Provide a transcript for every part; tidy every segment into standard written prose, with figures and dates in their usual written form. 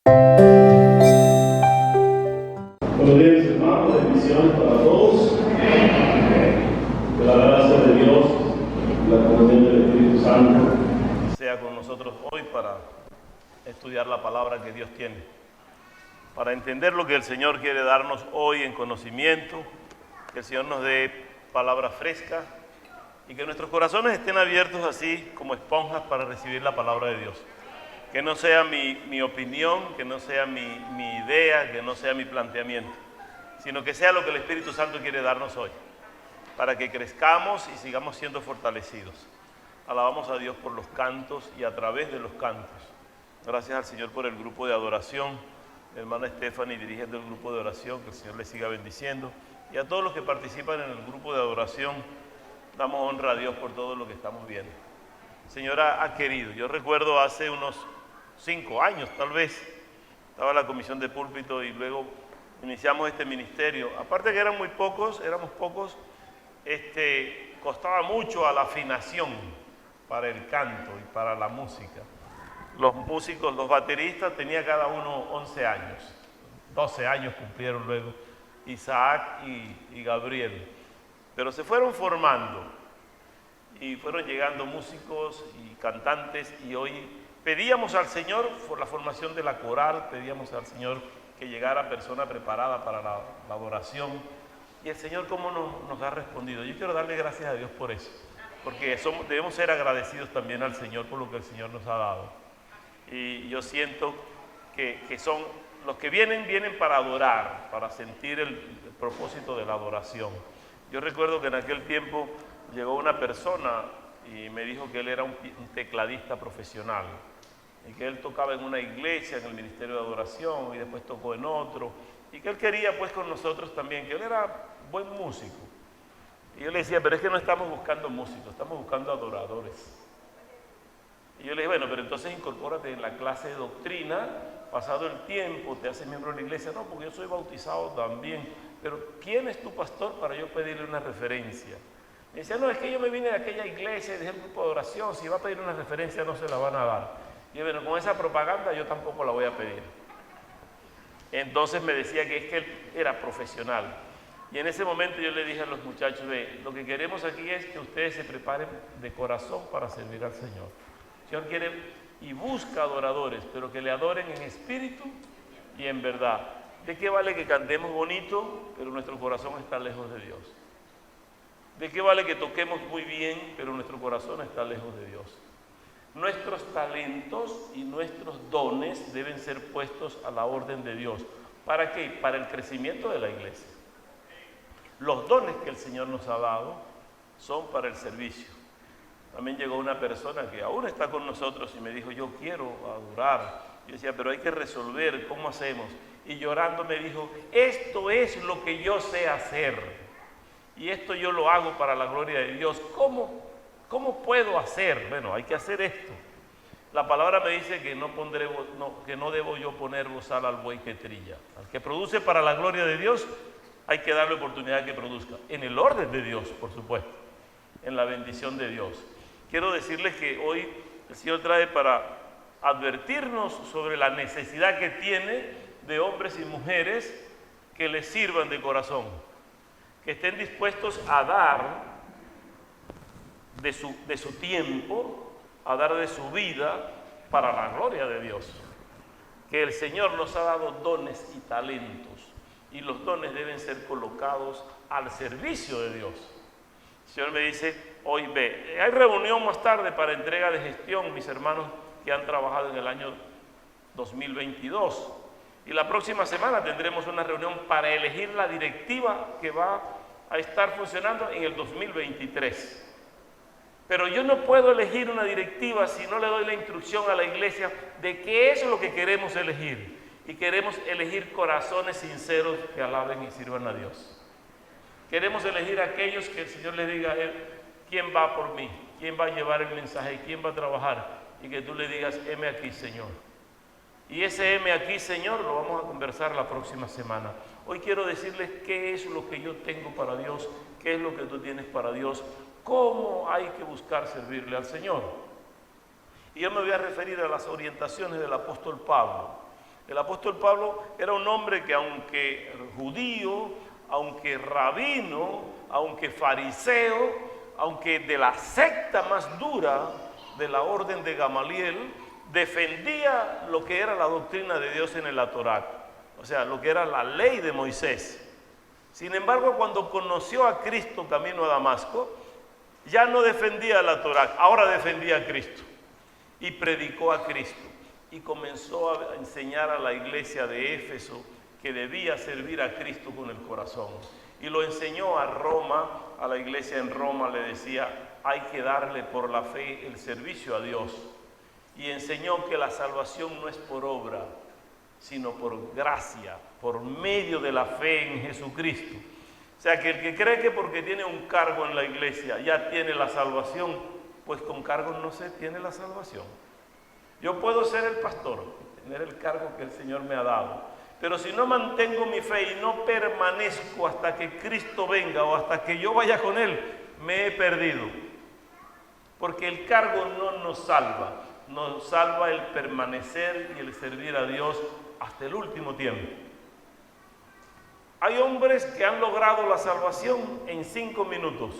Buenos días, hermanos, bendiciones para todos. Que la gracia de Dios, la comunión del Espíritu Santo sea con nosotros hoy para estudiar la palabra que Dios tiene, para entender lo que el Señor quiere darnos hoy en conocimiento, que el Señor nos dé palabra fresca y que nuestros corazones estén abiertos así como esponjas para recibir la palabra de Dios. Que no sea mi opinión, que no sea mi idea, que no sea mi planteamiento, sino que sea lo que el Espíritu Santo quiere darnos hoy, para que crezcamos y sigamos siendo fortalecidos. Alabamos a Dios por los cantos y a través de los cantos. Gracias al Señor por el grupo de adoración. Mi hermana Stephanie dirigiendo el grupo de oración, que el Señor le siga bendiciendo. Y a todos los que participan en el grupo de adoración, damos honra a Dios por todo lo que estamos viendo. El Señor ha querido. Yo recuerdo hace unos 5 años tal vez, estaba en la comisión de púlpito y luego iniciamos este ministerio. Aparte que éramos pocos, costaba mucho a la afinación para el canto y para la música. Los músicos, los bateristas, tenía cada uno 11 años. 12 años cumplieron luego Isaac y Gabriel. Pero se fueron formando y fueron llegando músicos y cantantes, y hoy pedíamos al Señor por la formación de la coral, pedíamos al Señor que llegara persona preparada para la adoración, y el Señor cómo nos ha respondido. Yo quiero darle gracias a Dios por eso, porque debemos ser agradecidos también al Señor por lo que el Señor nos ha dado. Y yo siento que son los que vienen para adorar, para sentir el propósito de la adoración. Yo recuerdo que en aquel tiempo llegó una persona y me dijo que él era un tecladista profesional y que él tocaba en una iglesia, en el ministerio de adoración, y después tocó en otro, y que él quería pues con nosotros también, que él era buen músico. Y yo le decía, pero es que no estamos buscando músicos, estamos buscando adoradores. Y yo le dije, bueno, pero entonces incorpórate en la clase de doctrina, pasado el tiempo, te haces miembro de la iglesia. No, porque yo soy bautizado también, pero ¿quién es tu pastor para yo pedirle una referencia? Me decía, no, es que yo me vine de aquella iglesia y dejé el grupo de oración, si va a pedir una referencia no se la van a dar. Y yo, bueno, con esa propaganda yo tampoco la voy a pedir. Entonces me decía que es que él era profesional. Y en ese momento yo le dije a los muchachos, lo que queremos aquí es que ustedes se preparen de corazón para servir al Señor. El Señor quiere y busca adoradores, pero que le adoren en espíritu y en verdad. ¿De qué vale que cantemos bonito, pero nuestro corazón está lejos de Dios? ¿De qué vale que toquemos muy bien, pero nuestro corazón está lejos de Dios? Nuestros talentos y nuestros dones deben ser puestos a la orden de Dios. ¿Para qué? Para el crecimiento de la iglesia. Los dones que el Señor nos ha dado son para el servicio. También llegó una persona que aún está con nosotros y me dijo, yo quiero adorar. Yo decía, pero hay que resolver, ¿cómo hacemos? Y llorando me dijo, esto es lo que yo sé hacer. Y esto yo lo hago para la gloria de Dios. ¿Cómo puedo hacer? Bueno, hay que hacer esto. La palabra me dice que no debo yo poner bozal al buey que trilla. Al que produce para la gloria de Dios, hay que darle oportunidad que produzca. En el orden de Dios, por supuesto. En la bendición de Dios. Quiero decirles que hoy el Señor trae para advertirnos sobre la necesidad que tiene de hombres y mujeres que les sirvan de corazón, que estén dispuestos a dar de su tiempo, a dar de su vida para la gloria de Dios. Que el Señor nos ha dado dones y talentos, y los dones deben ser colocados al servicio de Dios. El Señor me dice, hoy hay reunión más tarde para entrega de gestión, mis hermanos que han trabajado en el año 2022. Y la próxima semana tendremos una reunión para elegir la directiva que va a estar funcionando en el 2023. Pero yo no puedo elegir una directiva si no le doy la instrucción a la iglesia de qué es lo que queremos elegir. Y queremos elegir corazones sinceros que alaben y sirvan a Dios. Queremos elegir a aquellos que el Señor les diga a él, ¿quién va por mí? ¿Quién va a llevar el mensaje? ¿Quién va a trabajar? Y que tú le digas, heme aquí, Señor. Y ese heme aquí, Señor, lo vamos a conversar la próxima semana. Hoy quiero decirles qué es lo que yo tengo para Dios, qué es lo que tú tienes para Dios, cómo hay que buscar servirle al Señor. Y yo me voy a referir a las orientaciones del apóstol Pablo. El apóstol Pablo era un hombre que, aunque judío, aunque rabino, aunque fariseo, aunque de la secta más dura de la orden de Gamaliel, defendía lo que era la doctrina de Dios en la Torá, o sea, lo que era la ley de Moisés. Sin embargo, cuando conoció a Cristo camino a Damasco, ya no defendía la Torá, ahora defendía a Cristo y predicó a Cristo y comenzó a enseñar a la iglesia de Éfeso que debía servir a Cristo con el corazón. Y lo enseñó a Roma, a la iglesia en Roma le decía, hay que darle por la fe el servicio a Dios. Y enseñó que la salvación no es por obra, sino por gracia, por medio de la fe en Jesucristo. O sea, que el que cree que porque tiene un cargo en la iglesia ya tiene la salvación, pues con cargo no se tiene la salvación. Yo puedo ser el pastor, tener el cargo que el Señor me ha dado, pero si no mantengo mi fe y no permanezco hasta que Cristo venga o hasta que yo vaya con Él, me he perdido. Porque el cargo no nos salva el permanecer y el servir a Dios hasta el último tiempo. Hay hombres que han logrado la salvación en 5 minutos,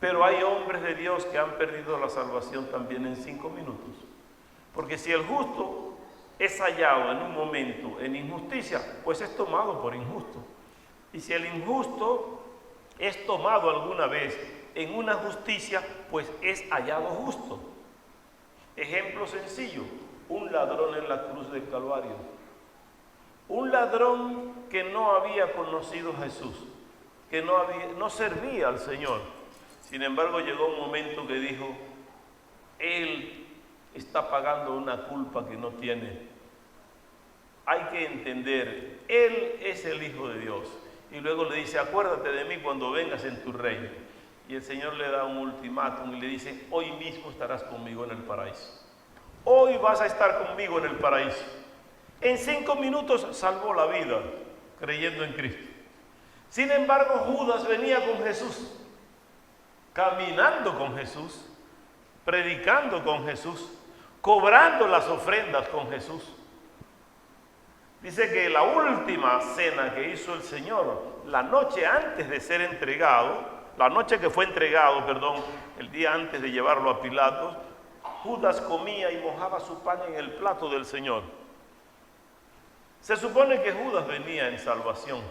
pero hay hombres de Dios que han perdido la salvación también en 5 minutos. Porque si el justo es hallado en un momento en injusticia, pues es tomado por injusto. Y si el injusto es tomado alguna vez en una justicia, pues es hallado justo. Ejemplo sencillo, un ladrón en la cruz del Calvario. Un ladrón que no había conocido a Jesús, que no servía al Señor. Sin embargo, llegó un momento que dijo, Él está pagando una culpa que no tiene. Hay que entender, Él es el Hijo de Dios. Y luego le dice, acuérdate de mí cuando vengas en tu reino. Y el Señor le da un ultimátum y le dice, hoy mismo estarás conmigo en el paraíso. Hoy vas a estar conmigo en el paraíso. En 5 minutos salvó la vida creyendo en Cristo. Sin embargo, Judas venía con Jesús, caminando con Jesús, predicando con Jesús, cobrando las ofrendas con Jesús. Dice que la última cena que hizo el Señor, la noche antes de ser entregado, la noche que fue entregado, el día antes de llevarlo a Pilatos, Judas comía y mojaba su pan en el plato del Señor. Se supone que Judas venía en salvación,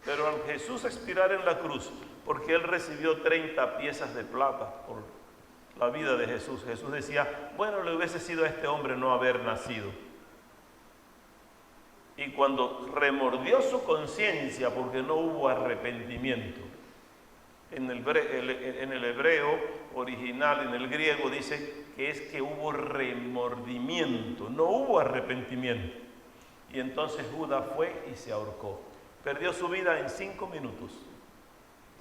pero al Jesús expirar en la cruz, porque él recibió 30 piezas de plata por la vida de Jesús, Jesús decía, bueno, le hubiese sido a este hombre no haber nacido. Y cuando remordió su conciencia porque no hubo arrepentimiento, en el hebreo original, en el griego dice que es que hubo remordimiento, no hubo arrepentimiento. Y entonces Judas fue y se ahorcó. Perdió su vida en 5 minutos.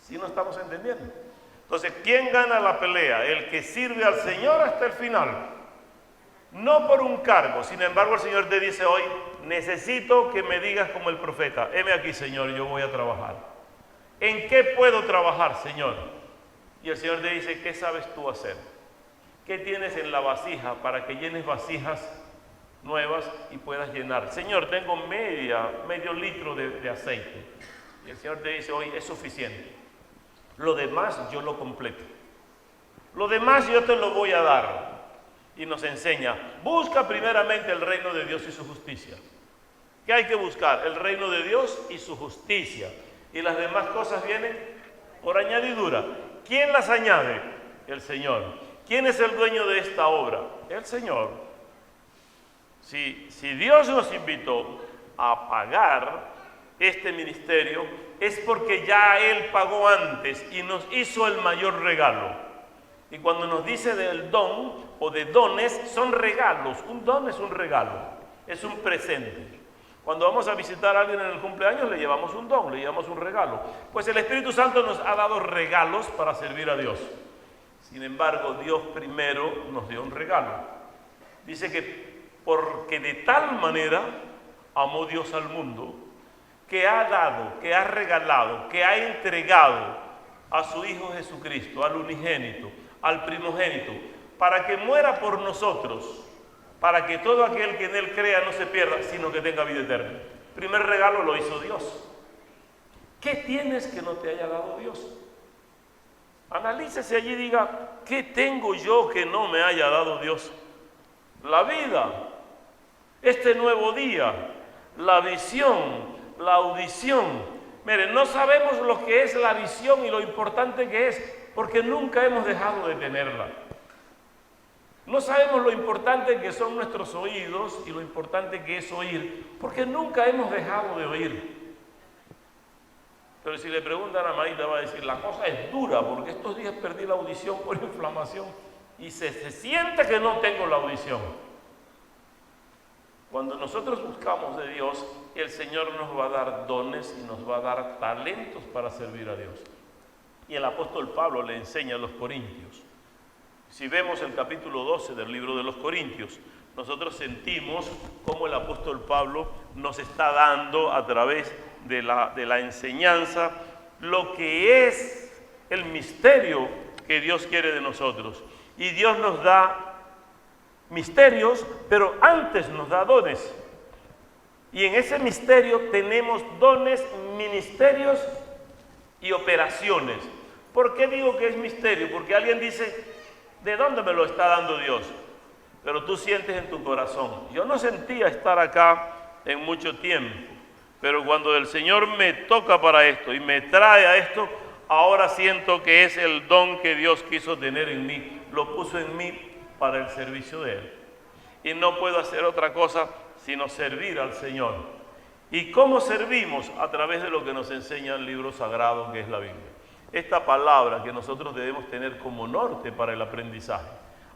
¿Sí no estamos entendiendo? Entonces, ¿quién gana la pelea? El que sirve al Señor hasta el final. No por un cargo. Sin embargo, el Señor te dice hoy, necesito que me digas como el profeta, heme aquí, Señor, yo voy a trabajar. ¿En qué puedo trabajar, Señor? Y el Señor te dice, ¿qué sabes tú hacer? ¿Qué tienes en la vasija para que llenes vasijas nuevas y puedas llenar? Señor, tengo medio litro de aceite. Y el Señor te dice hoy, es suficiente. Lo demás yo lo completo. Lo demás yo te lo voy a dar. Y nos enseña, busca primeramente el reino de Dios y su justicia. ¿Qué hay que buscar? El reino de Dios y su justicia. Y las demás cosas vienen por añadidura. ¿Quién las añade? El Señor. ¿Quién es el dueño de esta obra? El Señor. Si Dios nos invitó a pagar este ministerio, es porque ya Él pagó antes y nos hizo el mayor regalo. Y cuando nos dice del don o de dones, son regalos. Un don es un regalo, es un presente. Cuando vamos a visitar a alguien en el cumpleaños, le llevamos un don, le llevamos un regalo. Pues el Espíritu Santo nos ha dado regalos para servir a Dios. Sin embargo, Dios primero nos dio un regalo. Dice que porque de tal manera amó Dios al mundo, que ha dado, que ha regalado, que ha entregado a su Hijo Jesucristo, al unigénito, al primogénito, para que muera por nosotros para que todo aquel que en Él crea no se pierda, sino que tenga vida eterna. El primer regalo lo hizo Dios. ¿Qué tienes que no te haya dado Dios? Analícese allí y diga, ¿qué tengo yo que no me haya dado Dios? La vida, este nuevo día, la visión, la audición. Miren, no sabemos lo que es la visión y lo importante que es, porque nunca hemos dejado de tenerla. No sabemos lo importante que son nuestros oídos y lo importante que es oír, porque nunca hemos dejado de oír. Pero si le preguntan a Maíta, va a decir, la cosa es dura, porque estos días perdí la audición por inflamación y se siente que no tengo la audición. Cuando nosotros buscamos de Dios, el Señor nos va a dar dones y nos va a dar talentos para servir a Dios. Y el apóstol Pablo le enseña a los corintios. Si vemos el capítulo 12 del libro de los Corintios, nosotros sentimos cómo el apóstol Pablo nos está dando a través de la enseñanza lo que es el misterio que Dios quiere de nosotros. Y Dios nos da misterios, pero antes nos da dones. Y en ese misterio tenemos dones, ministerios y operaciones. ¿Por qué digo que es misterio? Porque alguien dice, ¿de dónde me lo está dando Dios? Pero tú sientes en tu corazón. Yo no sentía estar acá en mucho tiempo, pero cuando el Señor me toca para esto y me trae a esto, ahora siento que es el don que Dios quiso tener en mí. Lo puso en mí para el servicio de Él. Y no puedo hacer otra cosa sino servir al Señor. ¿Y cómo servimos? A través de lo que nos enseña el libro sagrado que es la Biblia. Esta palabra que nosotros debemos tener como norte para el aprendizaje.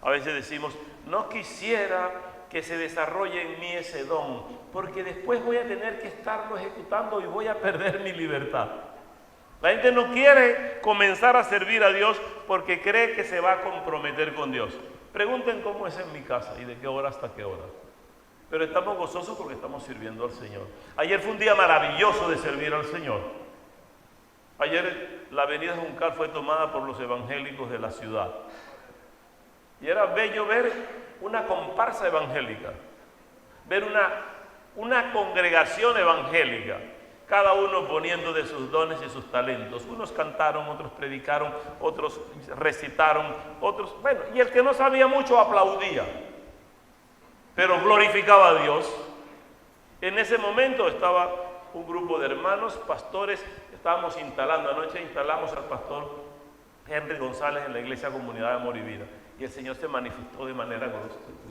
A veces decimos, no quisiera que se desarrolle en mí ese don, porque después voy a tener que estarlo ejecutando y voy a perder mi libertad. La gente no quiere comenzar a servir a Dios porque cree que se va a comprometer con Dios. Pregunten cómo es en mi casa y de qué hora hasta qué hora. Pero estamos gozosos porque estamos sirviendo al Señor. Ayer fue un día maravilloso de servir al Señor. Ayer la avenida Juncal fue tomada por los evangélicos de la ciudad. Y era bello ver una comparsa evangélica, ver una congregación evangélica, cada uno poniendo de sus dones y sus talentos. Unos cantaron, otros predicaron, otros recitaron, otros, bueno, y el que no sabía mucho aplaudía, pero glorificaba a Dios. En ese momento estaba un grupo de hermanos, pastores, estábamos instalando, anoche instalamos al pastor Henry González en la Iglesia Comunidad de Amor y Vida, y el Señor se manifestó de manera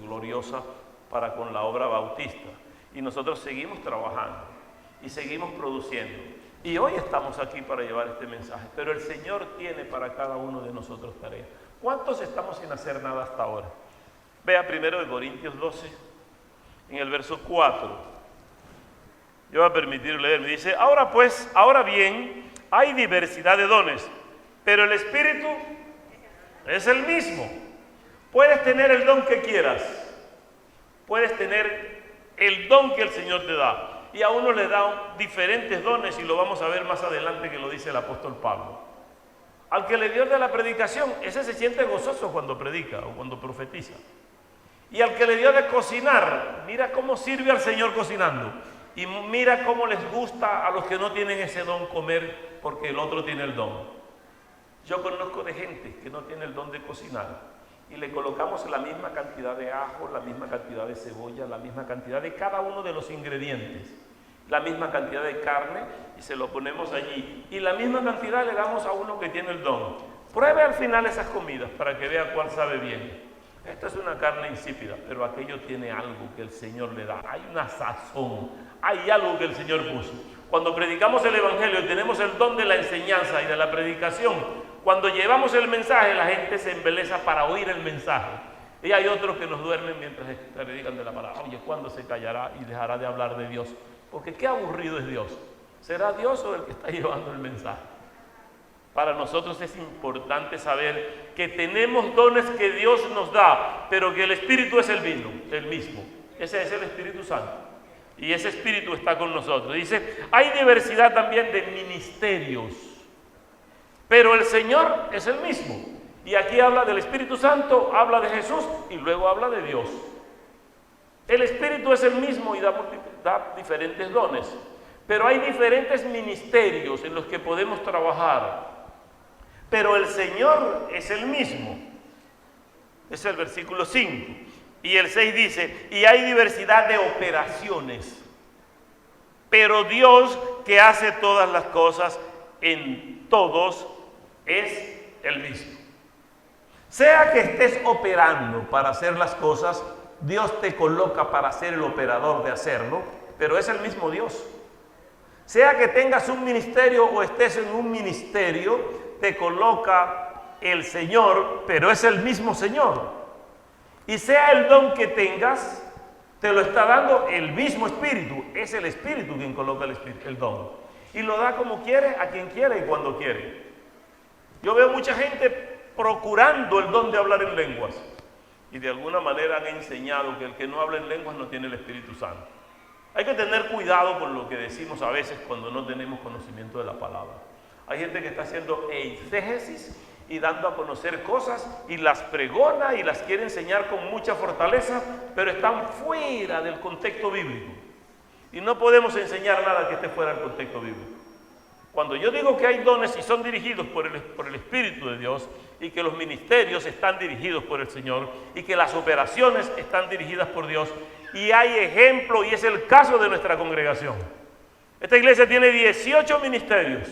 gloriosa para con la obra bautista, y nosotros seguimos trabajando y seguimos produciendo, y hoy estamos aquí para llevar este mensaje, pero el Señor tiene para cada uno de nosotros tareas. ¿Cuántos estamos sin hacer nada hasta ahora? Vea 1 Corintios 12, en el verso 4. Yo voy a permitir leer, me dice, ahora bien, hay diversidad de dones, pero el Espíritu es el mismo. Puedes tener el don que quieras, puedes tener el don que el Señor te da, y a uno le da diferentes dones, y lo vamos a ver más adelante que lo dice el apóstol Pablo. Al que le dio de la predicación, ese se siente gozoso cuando predica o cuando profetiza. Y al que le dio de cocinar, mira cómo sirve al Señor cocinando. Y mira cómo les gusta a los que no tienen ese don comer porque el otro tiene el don. Yo conozco de gente que no tiene el don de cocinar y le colocamos la misma cantidad de ajo, la misma cantidad de cebolla, la misma cantidad de cada uno de los ingredientes, la misma cantidad de carne y se lo ponemos allí. Y la misma cantidad le damos a uno que tiene el don. Pruebe al final esas comidas para que vea cuál sabe bien. Esta es una carne insípida, pero aquello tiene algo que el Señor le da. Hay una sazón, hay algo que el Señor puso. Cuando predicamos el Evangelio y tenemos el don de la enseñanza y de la predicación, cuando llevamos el mensaje, la gente se embeleza para oír el mensaje. Y hay otros que nos duermen mientras predican de la palabra. Oye, ¿cuándo se callará y dejará de hablar de Dios? Porque qué aburrido es Dios. ¿Será Dios o el que está llevando el mensaje? Para nosotros es importante saber que tenemos dones que Dios nos da, pero que el Espíritu es el mismo. Ese es el Espíritu Santo. Y ese Espíritu está con nosotros. Dice, hay diversidad también de ministerios, pero el Señor es el mismo. Y aquí habla del Espíritu Santo, habla de Jesús y luego habla de Dios. El Espíritu es el mismo y da diferentes dones, pero hay diferentes ministerios en los que podemos trabajar. Pero el Señor es el mismo. Es el versículo 5. Y el 6 dice, y hay diversidad de operaciones, pero Dios que hace todas las cosas en todos es el mismo. Sea que estés operando para hacer las cosas, Dios te coloca para ser el operador de hacerlo, pero es el mismo Dios. Sea que tengas un ministerio o estés en un ministerio, te coloca el Señor, pero es el mismo Señor. Y sea el don que tengas, te lo está dando el mismo Espíritu. Es el Espíritu quien coloca el don. Y lo da como quiere, a quien quiere y cuando quiere. Yo veo mucha gente procurando el don de hablar en lenguas. Y de alguna manera han enseñado que el que no habla en lenguas no tiene el Espíritu Santo. Hay que tener cuidado con lo que decimos a veces cuando no tenemos conocimiento de la palabra. Hay gente que está haciendo exégesis y dando a conocer cosas y las pregona y las quiere enseñar con mucha fortaleza, pero están fuera del contexto bíblico. Y no podemos enseñar nada que esté fuera del contexto bíblico. Cuando yo digo que hay dones y son dirigidos por el Espíritu de Dios y que los ministerios están dirigidos por el Señor y que las operaciones están dirigidas por Dios, y hay ejemplo, y es el caso de nuestra congregación. Esta iglesia tiene 18 ministerios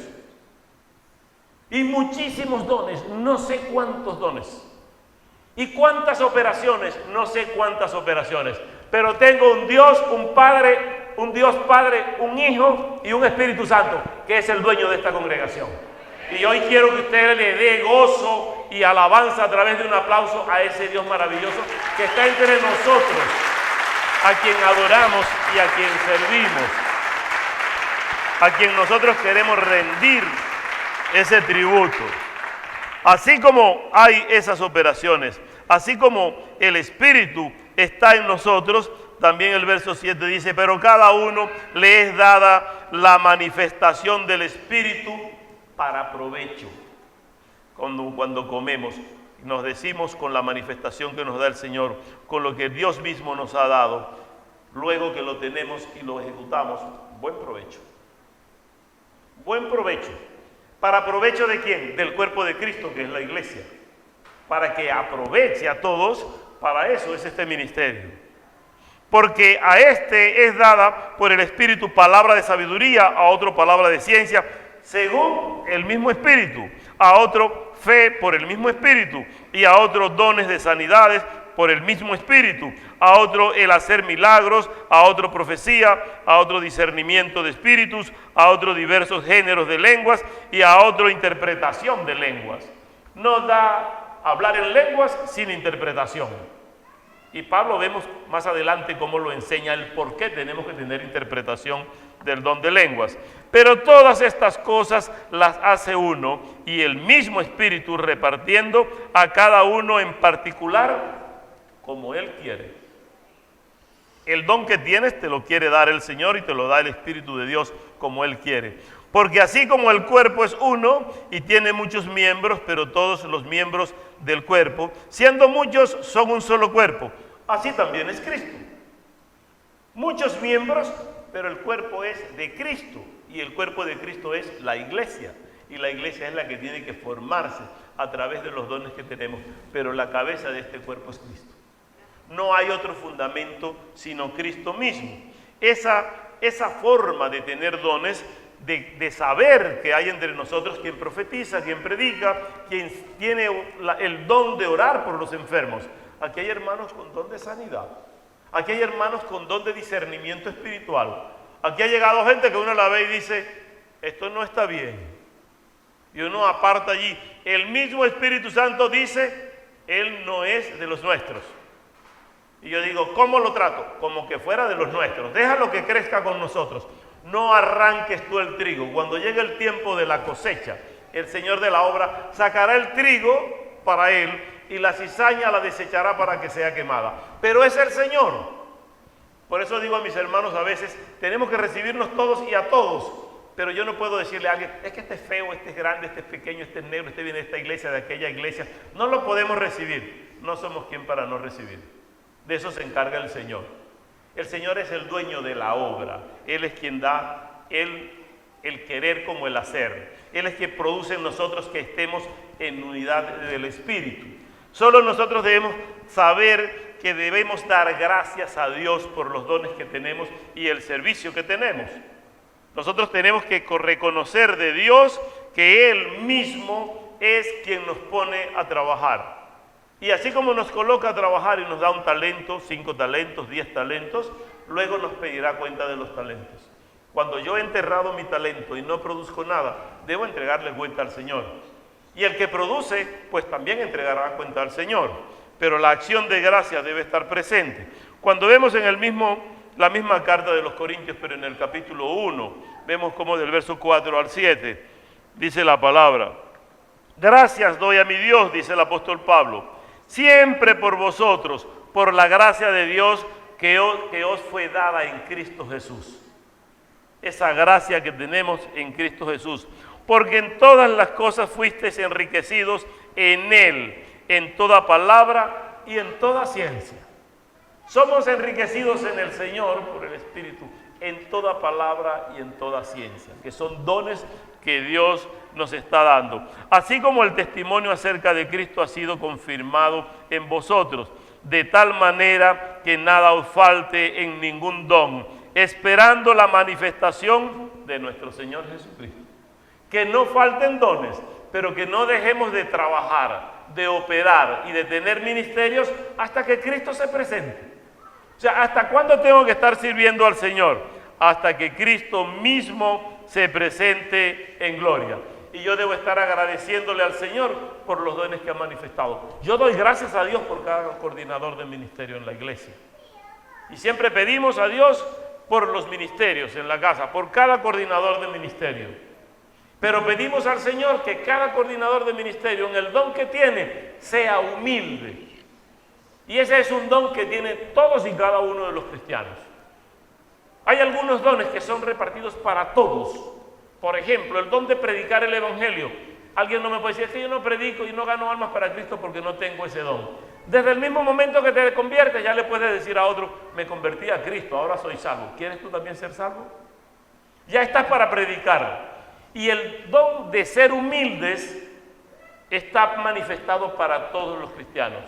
y muchísimos dones, no sé cuántos dones. ¿Y cuántas operaciones? No sé cuántas operaciones. Pero tengo un Dios, un Padre, un Hijo y un Espíritu Santo, que es el dueño de esta congregación. Y hoy quiero que usted le dé gozo y alabanza a través de un aplauso a ese Dios maravilloso que está entre nosotros, a quien adoramos y a quien servimos, a quien nosotros queremos rendir ese tributo. Así como hay esas operaciones, así como el Espíritu está en nosotros, también el verso 7 dice, pero cada uno le es dada la manifestación del Espíritu para provecho. Cuando comemos, nos decimos con la manifestación que nos da el Señor, con lo que Dios mismo nos ha dado, luego que lo tenemos y lo ejecutamos, buen provecho. Buen provecho. ¿Para provecho de quién? Del cuerpo de Cristo, que es la iglesia. Para que aproveche a todos, para eso es este ministerio. Porque a este es dada por el Espíritu palabra de sabiduría, a otro palabra de ciencia, según el mismo Espíritu, a otro fe por el mismo Espíritu, y a otro dones de sanidades por el mismo Espíritu, a otro el hacer milagros, a otro profecía, a otro discernimiento de espíritus, a otro diversos géneros de lenguas y a otro interpretación de lenguas. No da hablar en lenguas sin interpretación. Y Pablo vemos más adelante cómo lo enseña el por qué tenemos que tener interpretación del don de lenguas. Pero todas estas cosas las hace uno y el mismo Espíritu repartiendo a cada uno en particular como Él quiere. El don que tienes te lo quiere dar el Señor y te lo da el Espíritu de Dios como Él quiere. Porque así como el cuerpo es uno y tiene muchos miembros, pero todos los miembros del cuerpo, siendo muchos, son un solo cuerpo. Así también es Cristo. Muchos miembros, pero el cuerpo es de Cristo. Y el cuerpo de Cristo es la iglesia. Y la iglesia es la que tiene que formarse a través de los dones que tenemos. Pero la cabeza de este cuerpo es Cristo. No hay otro fundamento sino Cristo mismo. Esa forma de tener dones, de saber que hay entre nosotros quien profetiza, quien predica, quien tiene el don de orar por los enfermos. Aquí hay hermanos con don de sanidad. Aquí hay hermanos con don de discernimiento espiritual. Aquí ha llegado gente que uno la ve y dice, esto no está bien. Y uno aparta allí. El mismo Espíritu Santo dice, Él no es de los nuestros. Y yo digo, ¿cómo lo trato? Como que fuera de los nuestros. Déjalo que crezca con nosotros. No arranques tú el trigo. Cuando llegue el tiempo de la cosecha, el Señor de la obra sacará el trigo para Él y la cizaña la desechará para que sea quemada. Pero es el Señor. Por eso digo a mis hermanos a veces, tenemos que recibirnos todos y a todos. Pero yo no puedo decirle a alguien, es que este es feo, este es grande, este es pequeño, este es negro, este viene de esta iglesia, de aquella iglesia. No lo podemos recibir. No somos quien para no recibir. De eso se encarga el Señor. El Señor es el dueño de la obra. Él es quien da el querer como el hacer. Él es quien produce en nosotros que estemos en unidad del Espíritu. Solo nosotros debemos saber que debemos dar gracias a Dios por los dones que tenemos y el servicio que tenemos. Nosotros tenemos que reconocer de Dios que Él mismo es quien nos pone a trabajar. Y así como nos coloca a trabajar y nos da un talento, 5 talentos, 10 talentos, luego nos pedirá cuenta de los talentos. Cuando yo he enterrado mi talento y no produzco nada, debo entregarle cuenta al Señor. Y el que produce, pues también entregará cuenta al Señor. Pero la acción de gracia debe estar presente. Cuando vemos en la misma carta de los Corintios, pero en el capítulo 1, vemos como del verso 4 al 7, dice la palabra: gracias doy a mi Dios, dice el apóstol Pablo, siempre por vosotros, por la gracia de Dios que os fue dada en Cristo Jesús. Esa gracia que tenemos en Cristo Jesús. Porque en todas las cosas fuisteis enriquecidos en Él, en toda palabra y en toda ciencia. Somos enriquecidos en el Señor por el Espíritu, en toda palabra y en toda ciencia, que son dones que Dios nos está dando. Así como el testimonio acerca de Cristo ha sido confirmado en vosotros, de tal manera que nada os falte en ningún don, esperando la manifestación de nuestro Señor Jesucristo. Que no falten dones, pero que no dejemos de trabajar, de operar y de tener ministerios hasta que Cristo se presente. O sea, ¿hasta cuándo tengo que estar sirviendo al Señor? Hasta que Cristo mismo se presente en gloria. Y yo debo estar agradeciéndole al Señor por los dones que ha manifestado. Yo doy gracias a Dios por cada coordinador de ministerio en la iglesia. Y siempre pedimos a Dios por los ministerios en la casa, por cada coordinador de ministerio. Pero pedimos al Señor que cada coordinador de ministerio, en el don que tiene, sea humilde. Y ese es un don que tienen todos y cada uno de los cristianos. Hay algunos dones que son repartidos para todos. Por ejemplo, el don de predicar el Evangelio. Alguien no me puede decir, es que yo no predico y no gano almas para Cristo porque no tengo ese don. Desde el mismo momento que te conviertes, ya le puedes decir a otro, me convertí a Cristo, ahora soy salvo. ¿Quieres tú también ser salvo? Ya estás para predicar. Y el don de ser humildes está manifestado para todos los cristianos.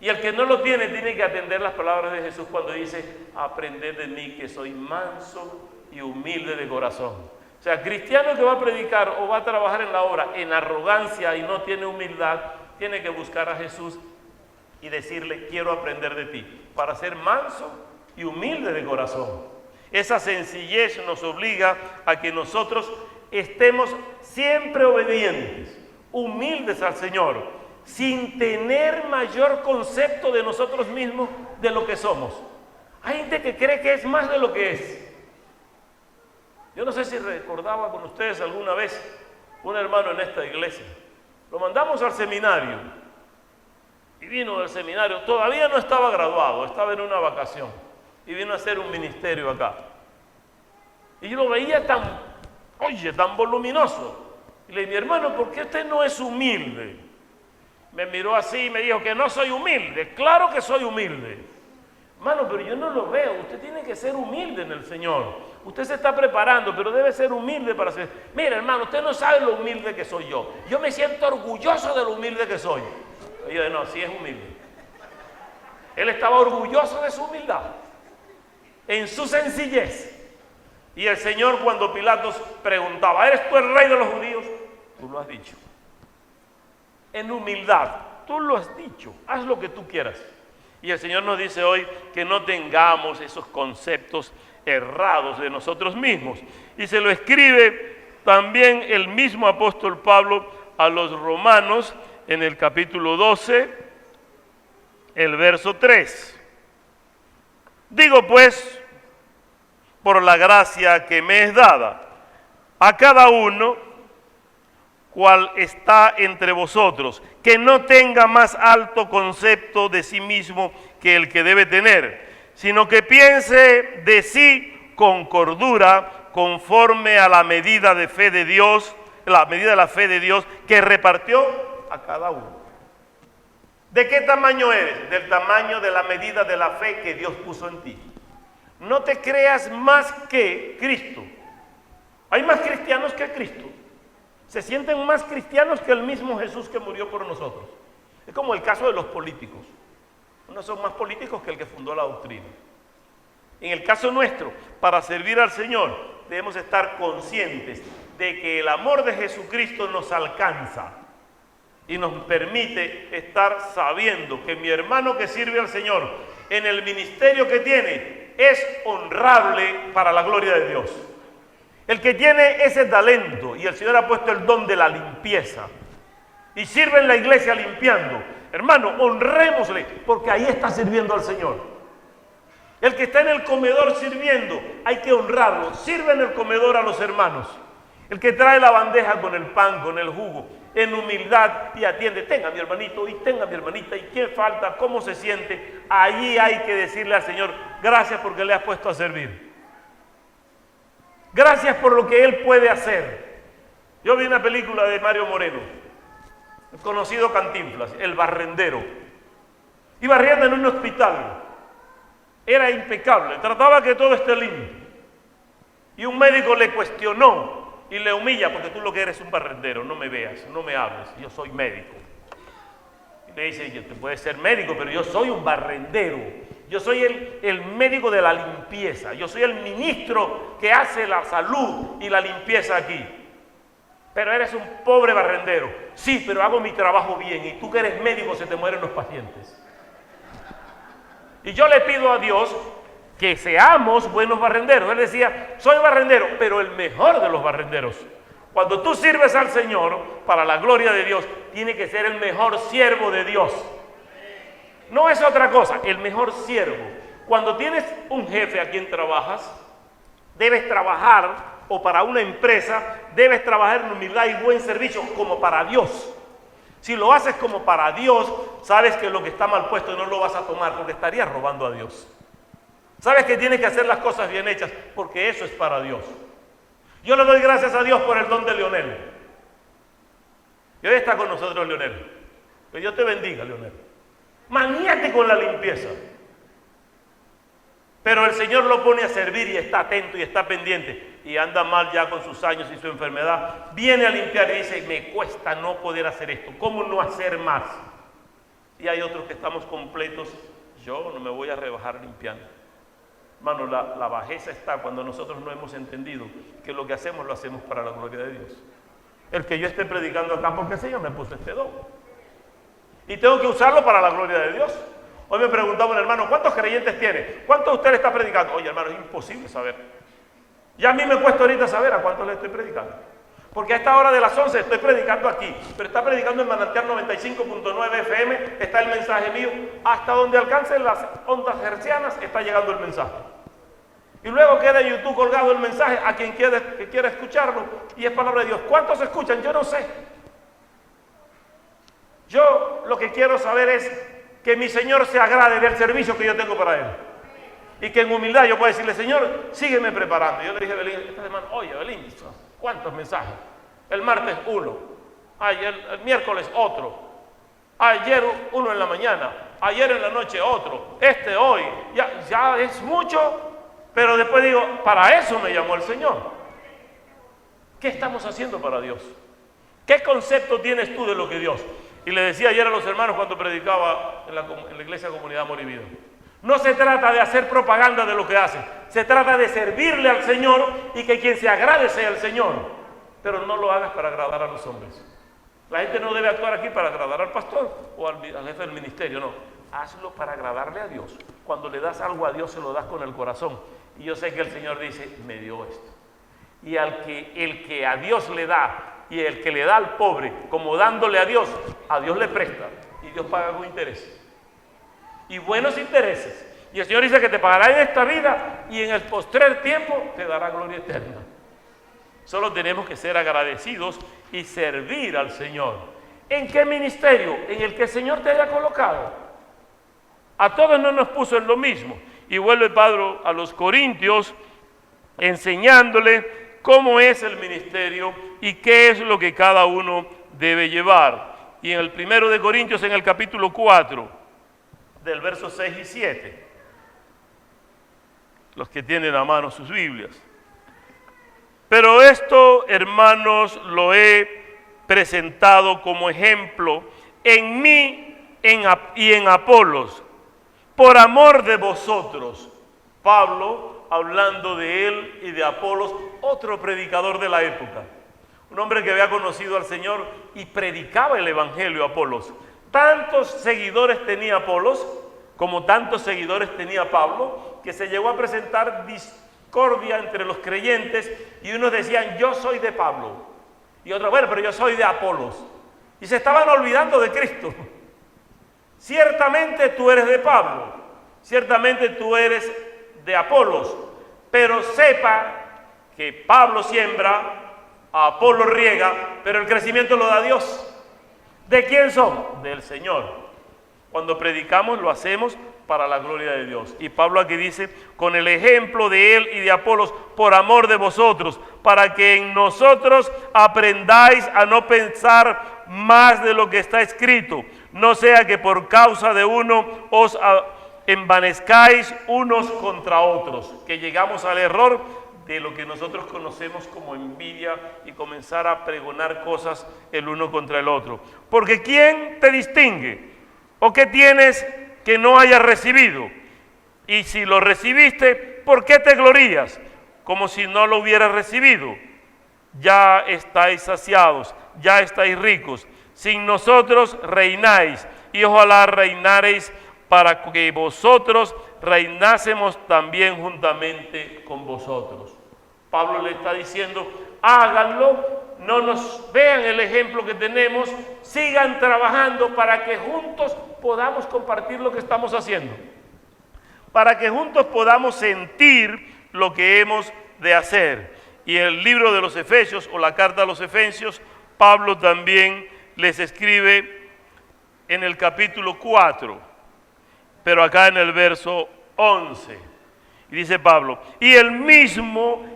Y el que no lo tiene que atender las palabras de Jesús cuando dice, aprended de mí que soy manso y humilde de corazón. O sea, cristiano que va a predicar o va a trabajar en la obra en arrogancia y no tiene humildad, tiene que buscar a Jesús y decirle, quiero aprender de ti, para ser manso y humilde de corazón. Esa sencillez nos obliga a que nosotros estemos siempre obedientes, humildes al Señor, sin tener mayor concepto de nosotros mismos de lo que somos. Hay gente que cree que es más de lo que es. Yo no sé si recordaba con ustedes alguna vez un hermano en esta iglesia. Lo mandamos al seminario y vino del seminario, todavía no estaba graduado, estaba en una vacación y vino a hacer un ministerio acá. Y yo lo veía tan voluminoso. Y le dije, mi hermano, ¿por qué usted no es humilde? Me miró así y me dijo que no soy humilde. Claro que soy humilde. Hermano, pero yo no lo veo. Usted tiene que ser humilde en el Señor. Usted se está preparando, pero debe ser humilde para ser. Mira, hermano, usted no sabe lo humilde que soy yo. Yo me siento orgulloso de lo humilde que soy. Y yo, no, sí es humilde. Él estaba orgulloso de su humildad, en su sencillez. Y el Señor, cuando Pilatos preguntaba, ¿eres tú el rey de los judíos? Tú lo has dicho. En humildad, tú lo has dicho, haz lo que tú quieras. Y el Señor nos dice hoy que no tengamos esos conceptos errados de nosotros mismos. Y se lo escribe también el mismo apóstol Pablo a los romanos en el capítulo 12, el verso 3. Digo pues, por la gracia que me es dada, a cada uno, cual está entre vosotros, que no tenga más alto concepto de sí mismo que el que debe tener, sino que piense de sí con cordura, conforme a la medida de fe de Dios, la medida de la fe de Dios que repartió a cada uno. ¿De qué tamaño eres? Del tamaño de la medida de la fe que Dios puso en ti. No te creas más que Cristo. Hay más cristianos que Cristo. Se sienten más cristianos que el mismo Jesús que murió por nosotros. Es como el caso de los políticos. Unos son más políticos que el que fundó la doctrina. En el caso nuestro, para servir al Señor, debemos estar conscientes de que el amor de Jesucristo nos alcanza y nos permite estar sabiendo que mi hermano que sirve al Señor en el ministerio que tiene es honrable para la gloria de Dios. El que tiene ese talento, y el Señor ha puesto el don de la limpieza, y sirve en la iglesia limpiando, hermano, honrémosle, porque ahí está sirviendo al Señor. El que está en el comedor sirviendo, hay que honrarlo. Sirve en el comedor a los hermanos. El que trae la bandeja con el pan, con el jugo, en humildad y atiende. Tenga mi hermanito y tenga mi hermanita. ¿Y qué falta? ¿Cómo se siente? Allí hay que decirle al Señor, gracias porque le has puesto a servir. Gracias por lo que Él puede hacer. Yo vi una película de Mario Moreno, el conocido Cantinflas, el barrendero. Iba barriendo en un hospital. Era impecable, trataba que todo esté limpio. Y un médico le cuestionó y le humilla, porque tú lo que eres es un barrendero, no me veas, no me hables, yo soy médico. Y le dice, yo te puedes ser médico, pero yo soy un barrendero. Yo soy el médico de la limpieza, yo soy el ministro que hace la salud y la limpieza aquí. Pero eres un pobre barrendero. Sí, pero hago mi trabajo bien, y tú que eres médico se te mueren los pacientes. Y yo le pido a Dios que seamos buenos barrenderos. Él decía, soy barrendero, pero el mejor de los barrenderos. Cuando tú sirves al Señor para la gloria de Dios, tiene que ser el mejor siervo de Dios. No es otra cosa, el mejor siervo. Cuando tienes un jefe a quien trabajas, debes trabajar, o para una empresa, debes trabajar en humildad y buen servicio como para Dios. Si lo haces como para Dios, sabes que lo que está mal puesto no lo vas a tomar, porque estarías robando a Dios. Sabes que tienes que hacer las cosas bien hechas, porque eso es para Dios. Yo le doy gracias a Dios por el don de Leonel. Y hoy está con nosotros Leonel. Que Dios te bendiga, Leonel. Maniático en la limpieza. Pero el Señor lo pone a servir y está atento y está pendiente. Y anda mal ya con sus años y su enfermedad. Viene a limpiar y dice, me cuesta no poder hacer esto. ¿Cómo no hacer más? Y hay otros que estamos completos. Yo no me voy a rebajar limpiando. Hermano, la bajeza está cuando nosotros no hemos entendido que lo que hacemos lo hacemos para la gloria de Dios. El que yo esté predicando acá porque el Señor me puso este don. Y tengo que usarlo para la gloria de Dios. Hoy me preguntaba un hermano, ¿cuántos creyentes tiene? ¿Cuántos de ustedes está predicando? Oye, hermano, es imposible saber. Ya a mí me cuesta ahorita saber a cuántos le estoy predicando. Porque a esta hora de las 11 estoy predicando aquí, pero está predicando en Manantial 95.9 FM, está el mensaje mío. Hasta donde alcancen las ondas hertzianas está llegando el mensaje. Y luego queda en YouTube colgado el mensaje a quien quiera escucharlo, y es palabra de Dios. ¿Cuántos escuchan? Yo no sé. Yo lo que quiero saber es que mi Señor se agrade del servicio que yo tengo para Él. Y que en humildad yo pueda decirle, Señor, sígueme preparando. Yo le dije a Belín esta semana, oye Belín, ¿cuántos mensajes? El martes uno, el miércoles otro, ayer uno en la mañana, ayer en la noche otro, hoy, ya es mucho, pero después digo, para eso me llamó el Señor. ¿Qué estamos haciendo para Dios? ¿Qué concepto tienes tú de lo que Dios? Y le decía ayer a los hermanos cuando predicaba en la iglesia Comunidad Amor y Vida. No se trata de hacer propaganda de lo que hacen, se trata de servirle al Señor y que quien se agrade sea el Señor. Pero no lo hagas para agradar a los hombres. La gente no debe actuar aquí para agradar al pastor o al jefe del ministerio, no. Hazlo para agradarle a Dios. Cuando le das algo a Dios, se lo das con el corazón. Y yo sé que el Señor dice, me dio esto. Y el que a Dios le da y el que le da al pobre, como dándole a Dios le presta. Y Dios paga con intereses. Y buenos intereses. Y el Señor dice que te pagará en esta vida y en el postrer tiempo te dará gloria eterna. Solo tenemos que ser agradecidos y servir al Señor. ¿En qué ministerio? En el que el Señor te haya colocado. A todos no nos puso en lo mismo. Y vuelve Pablo a los Corintios enseñándole cómo es el ministerio y qué es lo que cada uno debe llevar. Y en el 1 de Corintios, en el capítulo 4, del verso 6 y 7, los que tienen a mano sus Biblias. Pero esto, hermanos, lo he presentado como ejemplo en mí y en Apolos, por amor de vosotros. Pablo, hablando de él y de Apolos, otro predicador de la época, un hombre que había conocido al Señor y predicaba el evangelio. Apolos, tantos seguidores tenía Apolos como tantos seguidores tenía Pablo, que se llegó a presentar discordia entre los creyentes, y unos decían: yo soy de Pablo, y otros: bueno, pero yo soy de Apolos, y se estaban olvidando de Cristo. Ciertamente tú eres de Pablo, ciertamente tú eres de Apolos, pero sepa que Pablo siembra, Apolo riega, pero el crecimiento lo da Dios. ¿De quién son? Del Señor. Cuando predicamos lo hacemos para la gloria de Dios. Y Pablo aquí dice: con el ejemplo de él y de Apolos, por amor de vosotros, para que en nosotros aprendáis a no pensar más de lo que está escrito, no sea que por causa de uno os envanezcáis unos contra otros, que llegamos al error de lo que nosotros conocemos como envidia y comenzar a pregonar cosas el uno contra el otro. Porque ¿quién te distingue? ¿O qué tienes que no hayas recibido? Y si lo recibiste, ¿por qué te glorías? Como si no lo hubieras recibido. Ya estáis saciados, ya estáis ricos. Sin nosotros reináis, y ojalá reinaréis, para que vosotros reinásemos también juntamente con vosotros. Pablo le está diciendo: háganlo, no nos vean el ejemplo que tenemos, sigan trabajando para que juntos podamos compartir lo que estamos haciendo, para que juntos podamos sentir lo que hemos de hacer. Y el libro de los Efesios, o la carta a los Efesios, Pablo también les escribe en el capítulo 4, pero acá en el verso 11, y dice Pablo: y él mismo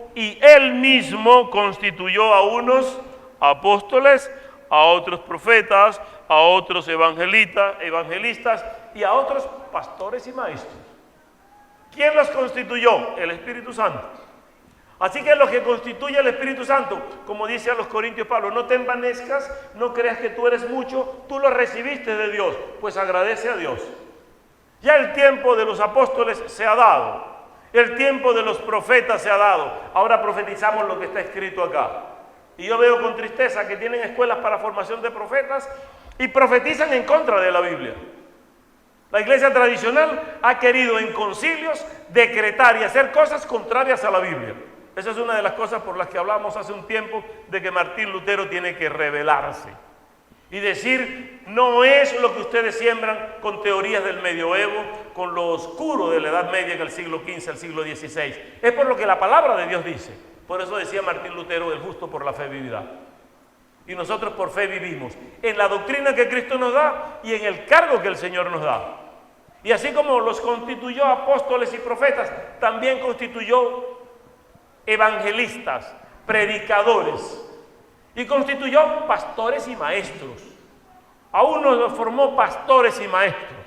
constituyó a unos apóstoles, a otros profetas, a otros evangelistas y a otros pastores y maestros. ¿Quién los constituyó? El Espíritu Santo. Así que lo que constituye el Espíritu Santo, como dice a los Corintios Pablo: no te envanezcas, no creas que tú eres mucho, tú lo recibiste de Dios, pues agradece a Dios. Ya el tiempo de los apóstoles se ha dado, el tiempo de los profetas se ha dado, ahora profetizamos lo que está escrito acá. Y yo veo con tristeza que tienen escuelas para formación de profetas y profetizan en contra de la Biblia. La iglesia tradicional ha querido en concilios decretar y hacer cosas contrarias a la Biblia. Esa es una de las cosas por las que hablamos hace un tiempo, de que Martín Lutero tiene que rebelarse y decir: no es lo que ustedes siembran con teorías del medioevo, con lo oscuro de la Edad Media en el siglo XV al siglo XVI. Es por lo que la palabra de Dios dice. Por eso decía Martín Lutero: el justo por la fe vivirá. Y nosotros por fe vivimos, en la doctrina que Cristo nos da y en el cargo que el Señor nos da. Y así como los constituyó apóstoles y profetas, también constituyó evangelistas, predicadores, y constituyó pastores y maestros. A unos los formó pastores y maestros.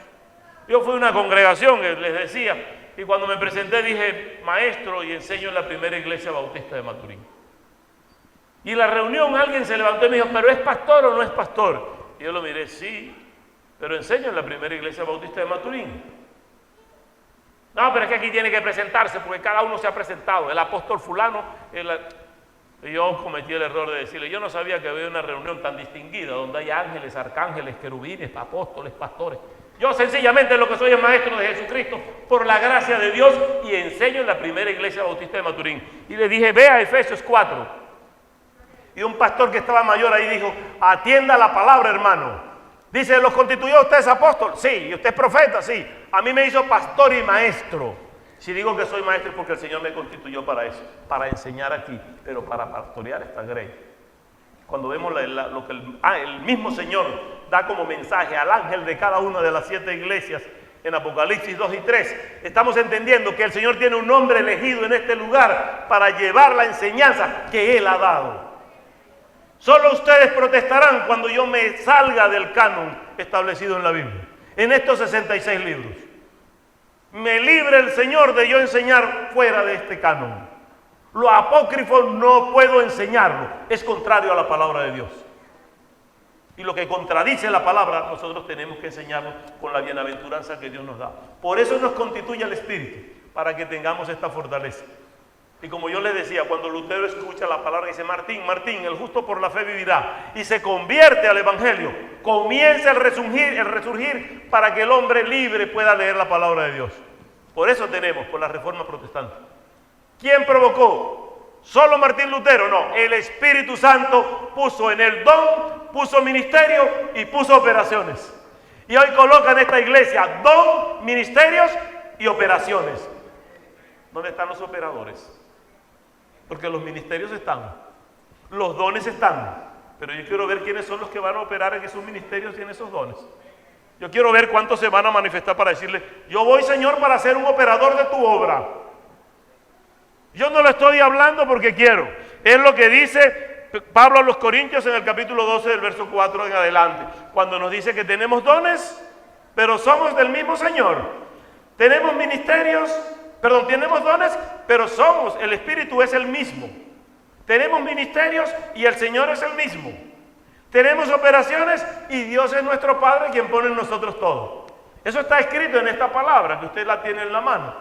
Yo fui a una congregación que les decía, y cuando me presenté dije: maestro, y enseño en la primera iglesia bautista de Maturín. Y en la reunión alguien se levantó y me dijo: ¿pero es pastor o no es pastor? Y yo lo miré: sí, pero enseño en la primera iglesia bautista de Maturín. No, pero es que aquí tiene que presentarse, porque cada uno se ha presentado. El apóstol fulano. Y yo cometí el error de decirle: yo no sabía que había una reunión tan distinguida, donde hay ángeles, arcángeles, querubines, apóstoles, pastores. Yo sencillamente lo que soy es maestro de Jesucristo, por la gracia de Dios, y enseño en la primera iglesia bautista de Maturín. Y le dije: ve a Efesios 4. Y un pastor que estaba mayor ahí dijo: atienda la palabra, hermano. Dice: ¿los constituyó usted apóstol? Sí. ¿Y usted es profeta? Sí. A mí me hizo pastor y maestro. Si digo que soy maestro es porque el Señor me constituyó para eso, para enseñar aquí, pero para pastorear esta grey. Cuando vemos lo que el mismo Señor da como mensaje al ángel de cada una de las 7 iglesias en Apocalipsis 2 y 3, estamos entendiendo que el Señor tiene un hombre elegido en este lugar para llevar la enseñanza que Él ha dado. Solo ustedes protestarán cuando yo me salga del canon establecido en la Biblia, en estos 66 libros. Me libre el Señor de yo enseñar fuera de este canon. Lo apócrifo no puedo enseñarlo, es contrario a la palabra de Dios. Y lo que contradice la palabra, nosotros tenemos que enseñarlo con la bienaventuranza que Dios nos da. Por eso nos constituye el Espíritu, para que tengamos esta fortaleza. Y como yo les decía, cuando Lutero escucha la palabra y dice, Martín, el justo por la fe vivirá, y se convierte al Evangelio, comienza el resurgir para que el hombre libre pueda leer la palabra de Dios. Por eso tenemos, por la Reforma Protestante. ¿Quién provocó? ¿Solo Martín Lutero? No, el Espíritu Santo puso en el don, puso ministerio y puso operaciones. Y hoy coloca en esta iglesia don, ministerios y operaciones. ¿Dónde están los operadores? Porque los ministerios están, los dones están, pero yo quiero ver quiénes son los que van a operar en esos ministerios y en esos dones. Yo quiero ver cuántos se van a manifestar para decirle, yo voy, Señor, para ser un operador de tu obra. Yo no lo estoy hablando porque quiero, es lo que dice Pablo a los Corintios en el capítulo 12 del verso 4 en adelante, cuando nos dice que tenemos dones, pero somos del mismo Señor. Tenemos ministerios, tenemos dones, pero somos, el Espíritu es el mismo. Tenemos ministerios y el Señor es el mismo. Tenemos operaciones y Dios es nuestro Padre quien pone en nosotros todo. Eso está escrito en esta palabra, que usted la tiene en la mano.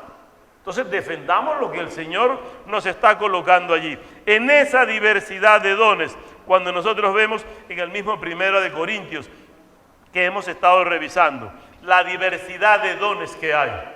Entonces defendamos lo que el Señor nos está colocando allí. En esa diversidad de dones, cuando nosotros vemos en el mismo 1 de Corintios, que hemos estado revisando, la diversidad de dones que hay.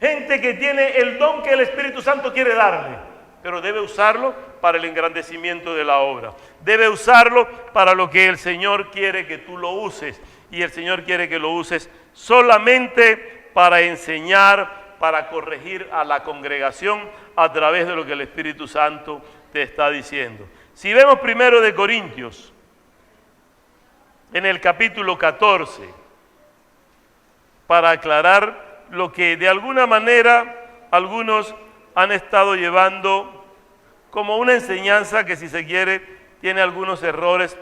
Gente que tiene el don que el Espíritu Santo quiere darle, pero debe usarlo para el engrandecimiento de la obra. Debe usarlo para lo que el Señor quiere que tú lo uses. Y el Señor quiere que lo uses solamente para enseñar, para corregir a la congregación a través de lo que el Espíritu Santo te está diciendo. Si vemos 1 de Corintios, en el capítulo 14, para aclarar lo que de alguna manera algunos han estado llevando como una enseñanza que, si se quiere, tiene algunos errores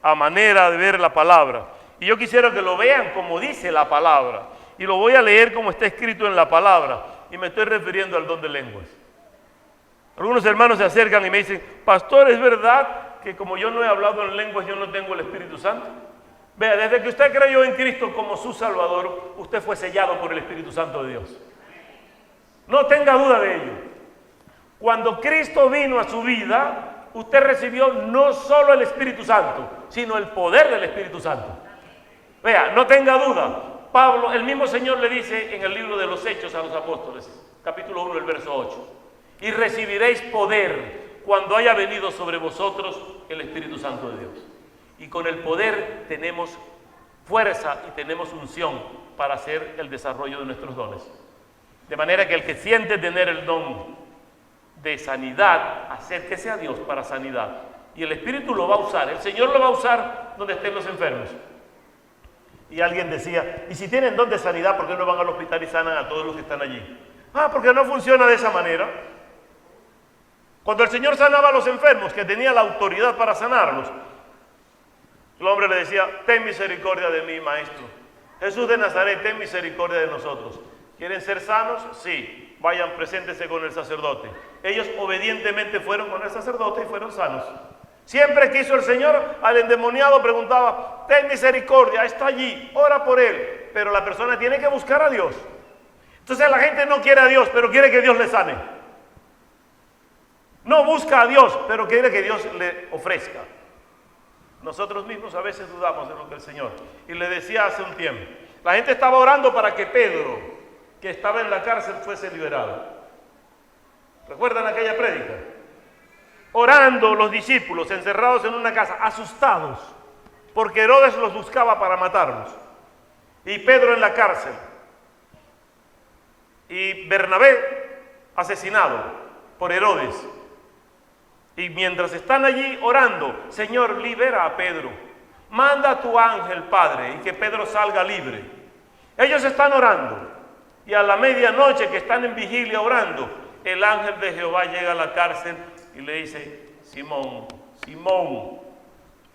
a manera de ver la palabra. Y yo quisiera que lo vean como dice la palabra. Y lo voy a leer como está escrito en la palabra. Y me estoy refiriendo al don de lenguas. Algunos hermanos se acercan y me dicen, pastor, ¿es verdad que como yo no he hablado en lenguas, yo no tengo el Espíritu Santo? Vea, desde que usted creyó en Cristo como su Salvador, usted fue sellado por el Espíritu Santo de Dios. No tenga duda de ello. Cuando Cristo vino a su vida, usted recibió no solo el Espíritu Santo, sino el poder del Espíritu Santo. Vea, no tenga duda. Pablo, el mismo Señor le dice en el libro de los Hechos a los Apóstoles, capítulo 1, el verso 8, y recibiréis poder cuando haya venido sobre vosotros el Espíritu Santo de Dios. Y con el poder tenemos fuerza y tenemos unción para hacer el desarrollo de nuestros dones. De manera que el que siente tener el don de sanidad, acérquese a Dios para sanidad. Y el Espíritu lo va a usar, el Señor lo va a usar donde estén los enfermos. Y alguien decía, ¿y si tienen don de sanidad, por qué no van al hospital y sanan a todos los que están allí? Porque no funciona de esa manera. Cuando el Señor sanaba a los enfermos, que tenía la autoridad para sanarlos, el hombre le decía, ten misericordia de mí, maestro. Jesús de Nazaret, ten misericordia de nosotros. ¿Quieren ser sanos? Sí. Vayan, preséntense con el sacerdote. Ellos obedientemente fueron con el sacerdote y fueron sanos. Siempre que hizo el Señor, al endemoniado preguntaba, ten misericordia, está allí, ora por él. Pero la persona tiene que buscar a Dios. Entonces la gente no quiere a Dios, pero quiere que Dios le sane. No busca a Dios, pero quiere que Dios le ofrezca. Nosotros mismos a veces dudamos de lo que el Señor. Y le decía hace un tiempo, la gente estaba orando para que Pedro, que estaba en la cárcel, fuese liberado. ¿Recuerdan aquella prédica? Orando los discípulos, encerrados en una casa, asustados, porque Herodes los buscaba para matarlos. Y Pedro en la cárcel. Y Bernabé asesinado por Herodes. Y mientras están allí orando, Señor, libera a Pedro. Manda a tu ángel, Padre, y que Pedro salga libre. Ellos están orando. Y a la medianoche que están en vigilia orando, el ángel de Jehová llega a la cárcel y le dice, Simón, Simón,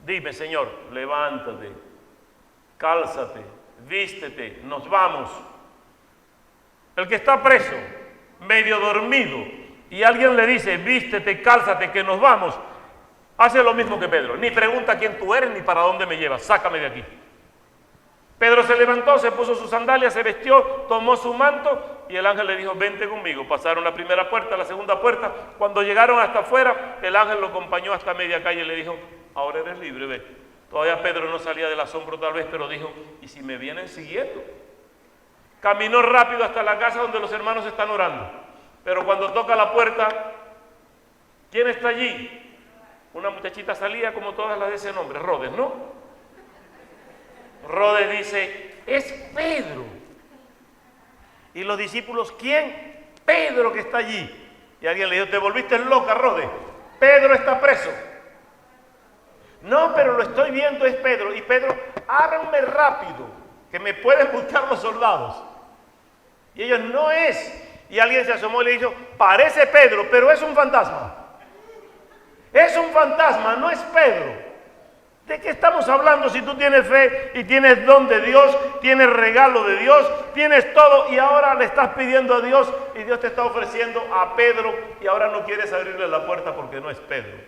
dime, Señor, levántate, cálzate, vístete, nos vamos. El que está preso, medio dormido, y alguien le dice, vístete, cálzate, que nos vamos, hace lo mismo que Pedro. Ni pregunta quién tú eres, ni para dónde me llevas, sácame de aquí. Pedro se levantó, se puso sus sandalias, se vistió, tomó su manto, y el ángel le dijo, vente conmigo. Pasaron la primera puerta, la segunda puerta. Cuando llegaron hasta afuera, el ángel lo acompañó hasta media calle y le dijo, ahora eres libre, ve. Todavía Pedro no salía del asombro tal vez, pero dijo, ¿y si me vienen siguiendo? Caminó rápido hasta la casa donde los hermanos están orando. Pero cuando toca la puerta, ¿quién está allí? Una muchachita salía como todas las de ese nombre, Rodes, ¿no? Rodes dice, es Pedro. Y los discípulos, ¿quién? Pedro que está allí. Y alguien le dijo, te volviste loca, Rodes. Pedro está preso. No, pero lo estoy viendo, es Pedro. Y Pedro, ábranme rápido, que me pueden buscar los soldados. Y ellos, no es. Y alguien se asomó y le dijo, parece Pedro, pero es un fantasma. Es un fantasma, no es Pedro. ¿De qué estamos hablando si tú tienes fe y tienes don de Dios, tienes regalo de Dios, tienes todo y ahora le estás pidiendo a Dios y Dios te está ofreciendo a Pedro y ahora no quieres abrirle la puerta porque no es Pedro?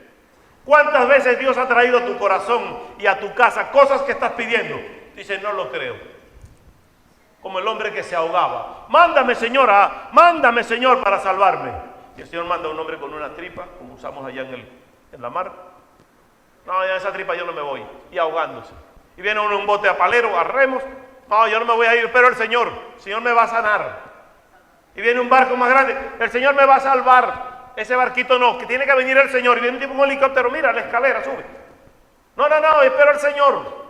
¿Cuántas veces Dios ha traído a tu corazón y a tu casa cosas que estás pidiendo? Dices, no lo creo. Como el hombre que se ahogaba. Mándame, señora, mándame, Señor, para salvarme. Y el Señor manda a un hombre con una tripa, como usamos allá en la mar. No, ya esa tripa yo no me voy. Y ahogándose. Y viene uno en un bote a palero, a remos. No, yo no me voy a ir, pero el Señor me va a sanar. Y viene un barco más grande, el Señor me va a salvar. Ese barquito no, que tiene que venir el Señor. Y viene un tipo en un helicóptero, mira la escalera, sube. No, espero al Señor.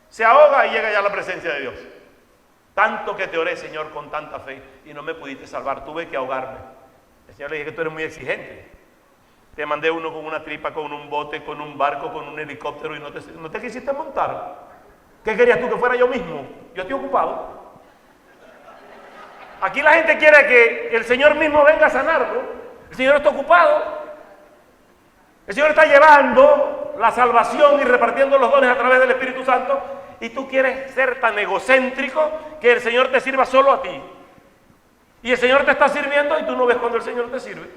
Se ahoga y llega ya a la presencia de Dios. Tanto que te oré, Señor, con tanta fe y no me pudiste salvar, tuve que ahogarme. El Señor le dije que tú eres muy exigente. Te mandé uno con una tripa, con un bote, con un barco, con un helicóptero y no te quisiste montar. ¿Qué querías tú, que fuera yo mismo? Yo estoy ocupado. Aquí la gente quiere que el Señor mismo venga a sanarlo. El Señor está ocupado. El Señor está llevando la salvación y repartiendo los dones a través del Espíritu Santo. Y tú quieres ser tan egocéntrico que el Señor te sirva solo a ti. Y el Señor te está sirviendo y tú no ves cuando el Señor te sirve.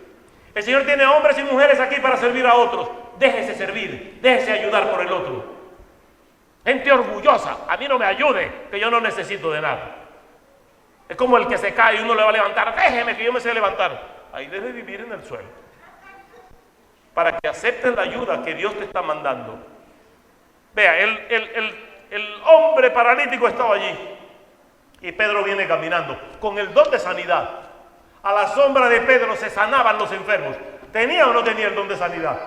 El Señor tiene hombres y mujeres aquí para servir a otros. Déjese servir, déjese ayudar por el otro. Gente orgullosa, a mí no me ayude, que yo no necesito de nada. Es como el que se cae y uno le va a levantar. Déjeme que yo me sé levantar. Ahí debe vivir en el suelo. Para que acepten la ayuda que Dios te está mandando. Vea, el hombre paralítico estaba allí y Pedro viene caminando con el don de sanidad. A la sombra de Pedro se sanaban los enfermos. ¿Tenía o no tenía el don de sanidad?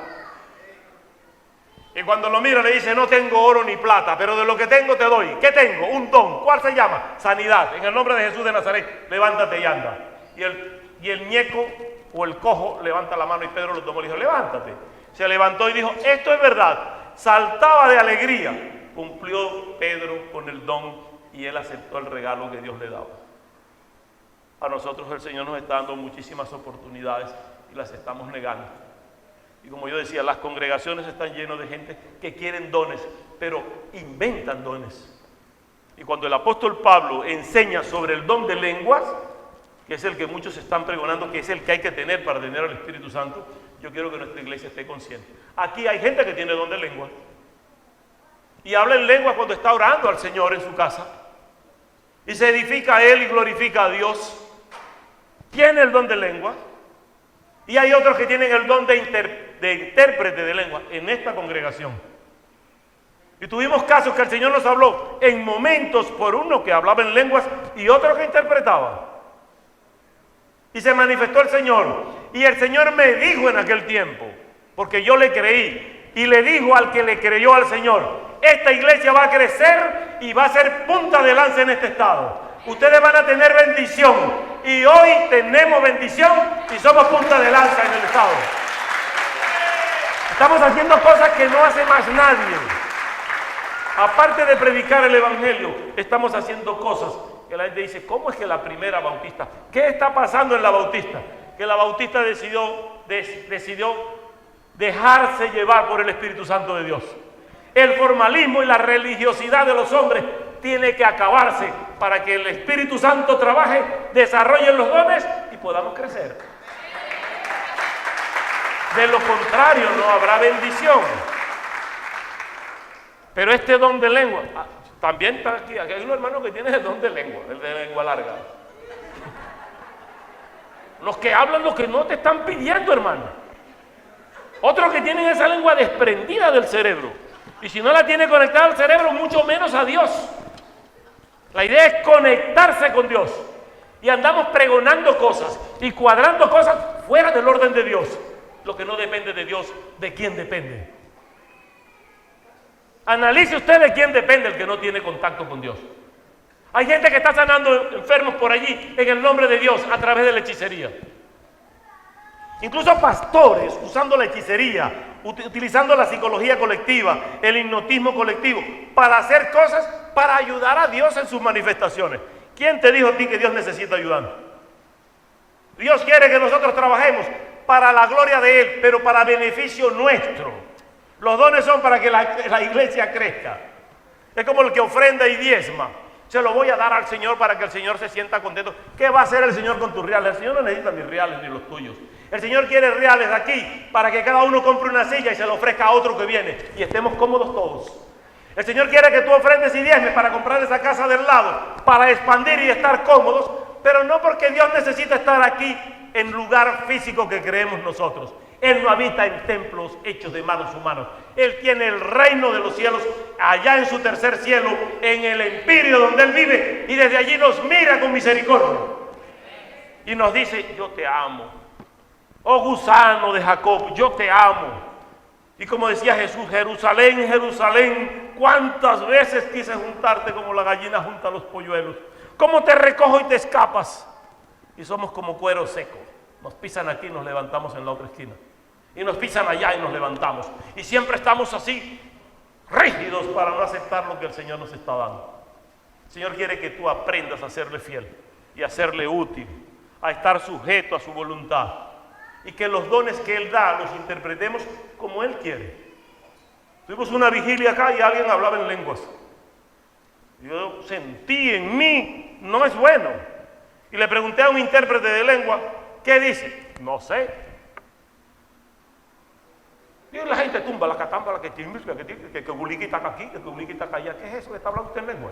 Y cuando lo mira le dice, no tengo oro ni plata, pero de lo que tengo te doy. ¿Qué tengo? Un don. ¿Cuál se llama? Sanidad. En el nombre de Jesús de Nazaret, levántate y anda. Y el ñeco o el cojo levanta la mano y Pedro lo tomó y le dijo, levántate. Se levantó y dijo, esto es verdad. Saltaba de alegría. Cumplió Pedro con el don y él aceptó el regalo que Dios le daba. A nosotros el Señor nos está dando muchísimas oportunidades y las estamos negando. Y como yo decía, las congregaciones están llenas de gente que quieren dones, pero inventan dones. Y cuando el apóstol Pablo enseña sobre el don de lenguas, que es el que muchos están pregonando, que es el que hay que tener para tener al Espíritu Santo, yo quiero que nuestra iglesia esté consciente. Aquí hay gente que tiene don de lenguas. Y habla en lengua cuando está orando al Señor en su casa. Y se edifica a Él y glorifica a Dios. Tiene el don de lengua. Y hay otros que tienen el don de intérprete de lengua en esta congregación. Y tuvimos casos que el Señor nos habló en momentos por uno que hablaba en lenguas y otro que interpretaba. Y se manifestó el Señor. Y el Señor me dijo en aquel tiempo, porque yo le creí, y le dijo al que le creyó al Señor, esta iglesia va a crecer y va a ser punta de lanza en este estado. Ustedes van a tener bendición. Y hoy tenemos bendición y somos punta de lanza en el estado. Estamos haciendo cosas que no hace más nadie. Aparte de predicar el evangelio, estamos haciendo cosas que la gente dice, ¿cómo es que la primera bautista? ¿Qué está pasando en la bautista? Que la bautista decidió dejarse llevar por el Espíritu Santo de Dios. El formalismo y la religiosidad de los hombres tiene que acabarse para que el Espíritu Santo trabaje, desarrolle los dones y podamos crecer. De lo contrario, no habrá bendición. Pero este don de lengua, también está aquí hay un hermano que tiene el don de lengua, el de lengua larga. Los que hablan lo que no te están pidiendo, hermano. Otros que tienen esa lengua desprendida del cerebro. Y si no la tiene conectada al cerebro, mucho menos a Dios. La idea es conectarse con Dios. Y andamos pregonando cosas y cuadrando cosas fuera del orden de Dios. Lo que no depende de Dios, ¿de quién depende? Analice usted de quién depende el que no tiene contacto con Dios. Hay gente que está sanando enfermos por allí en el nombre de Dios a través de la hechicería. Incluso pastores usando la hechicería, utilizando la psicología colectiva, el hipnotismo colectivo, para hacer cosas para ayudar a Dios en sus manifestaciones. ¿Quién te dijo a ti que Dios necesita ayudar? Dios quiere que nosotros trabajemos para la gloria de Él, pero para beneficio nuestro. Los dones son para que la iglesia crezca. Es como el que ofrenda y diezma. Se lo voy a dar al Señor para que el Señor se sienta contento. ¿Qué va a hacer el Señor con tus reales? El Señor no necesita mis reales ni los tuyos. El Señor quiere reales aquí para que cada uno compre una silla y se lo ofrezca a otro que viene y estemos cómodos todos. El Señor quiere que tú ofrendes y diezmes para comprar esa casa del lado, para expandir y estar cómodos, pero no porque Dios necesita estar aquí en lugar físico que creemos nosotros. Él no habita en templos hechos de manos humanas. Él tiene el reino de los cielos allá en su tercer cielo, en el empirio donde Él vive, y desde allí nos mira con misericordia. Y nos dice, yo te amo. Oh gusano de Jacob, yo te amo. Y como decía Jesús, Jerusalén, Jerusalén, cuántas veces quise juntarte como la gallina junta los polluelos. ¿Cómo te recojo y te escapas? Y somos como cuero seco. Nos pisan aquí y nos levantamos en la otra esquina. Y nos pisan allá y nos levantamos. Y siempre estamos así, rígidos para no aceptar lo que el Señor nos está dando. El Señor quiere que tú aprendas a serle fiel y a serle útil, a estar sujeto a su voluntad. Y que los dones que Él da los interpretemos como Él quiere. Tuvimos una vigilia acá y alguien hablaba en lenguas. Yo sentí en mí, no es bueno. Y le pregunté a un intérprete de lengua, ¿qué dice? No sé. Y la gente tumba la catamba, la que timbra, que guliquita aquí, que guliquita allá. ¿Qué es eso que está hablando usted en lengua?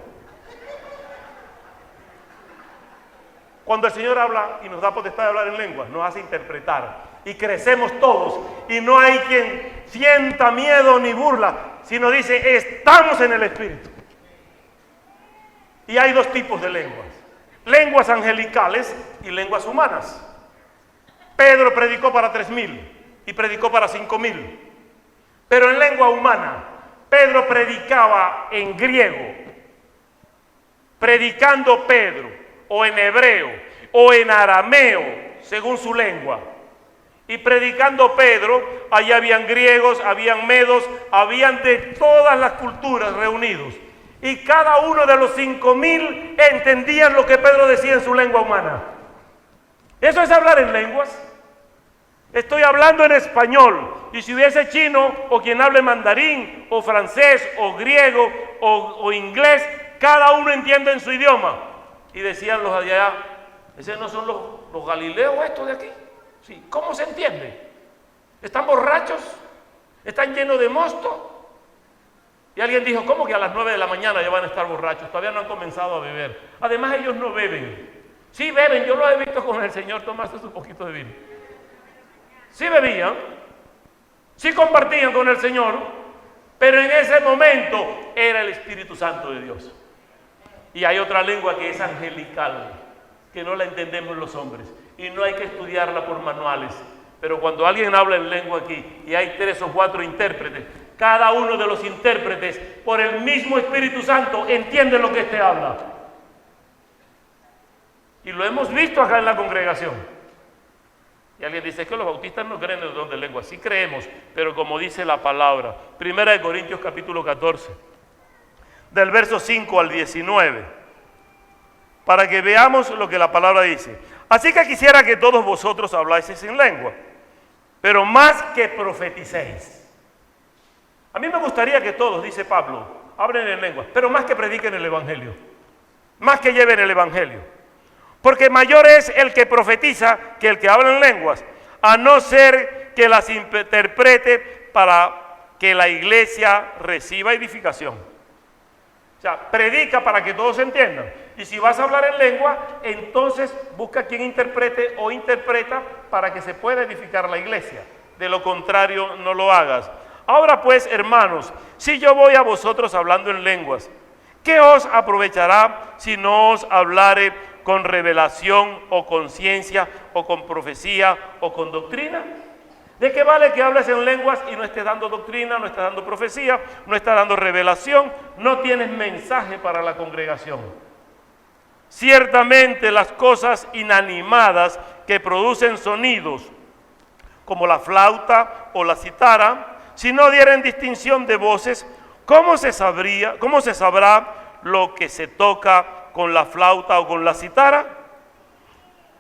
Cuando el Señor habla y nos da potestad de hablar en lengua, nos hace interpretar y crecemos todos y no hay quien sienta miedo ni burla, sino dice, estamos en el Espíritu. Y hay dos tipos de lenguas, lenguas angelicales y lenguas humanas. Pedro predicó para 3,000 y predicó para 5,000, pero en lengua humana, Pedro predicaba en griego, predicando Pedro, o en hebreo, o en arameo, según su lengua. Y predicando Pedro, allí habían griegos, habían medos, habían de todas las culturas reunidos. Y cada uno de los 5,000 entendían lo que Pedro decía en su lengua humana. Eso es hablar en lenguas. Estoy hablando en español. Y si hubiese chino, o quien hable mandarín, o francés, o griego, o inglés, cada uno entiende en su idioma. Y decían los de allá, ¿esos no son los galileos estos de aquí? Sí. ¿Cómo se entiende? ¿Están borrachos? ¿Están llenos de mosto? Y alguien dijo, ¿cómo que a las 9 de la mañana ya van a estar borrachos? Todavía no han comenzado a beber. Además ellos no beben. Sí beben, yo lo he visto con el Señor tomarse un poquito de vino. Sí bebían, sí compartían con el Señor, pero en ese momento era el Espíritu Santo de Dios. Y hay otra lengua que es angelical, que no la entendemos los hombres. Y no hay que estudiarla por manuales. Pero cuando alguien habla en lengua aquí y hay 3 o 4 intérpretes, cada uno de los intérpretes, por el mismo Espíritu Santo, entiende lo que éste habla. Y lo hemos visto acá en la congregación. Y alguien dice, es que los bautistas no creen en el don de lengua. Sí creemos, pero como dice la palabra, 1 Corintios capítulo 14. Del verso 5 al 19, para que veamos lo que la palabra dice. Así que quisiera que todos vosotros hablaseis en lengua, pero más que profeticéis. A mí me gustaría que todos, dice Pablo, hablen en lengua, pero más que prediquen el Evangelio. más que lleven el evangelio. Porque mayor es el que profetiza que el que habla en lenguas, a no ser que las interprete para que la iglesia reciba edificación. O sea, predica para que todos entiendan. Y si vas a hablar en lengua, entonces busca quien interprete o interpreta para que se pueda edificar la iglesia. De lo contrario, no lo hagas. Ahora pues, hermanos, si yo voy a vosotros hablando en lenguas, ¿qué os aprovechará si no os hablare con revelación o con ciencia o con profecía o con doctrina? ¿De qué vale que hables en lenguas y no estés dando doctrina, no estés dando profecía, no estás dando revelación? No tienes mensaje para la congregación. Ciertamente las cosas inanimadas que producen sonidos, como la flauta o la cítara, si no dieren distinción de voces, ¿cómo se sabrá lo que se toca con la flauta o con la cítara?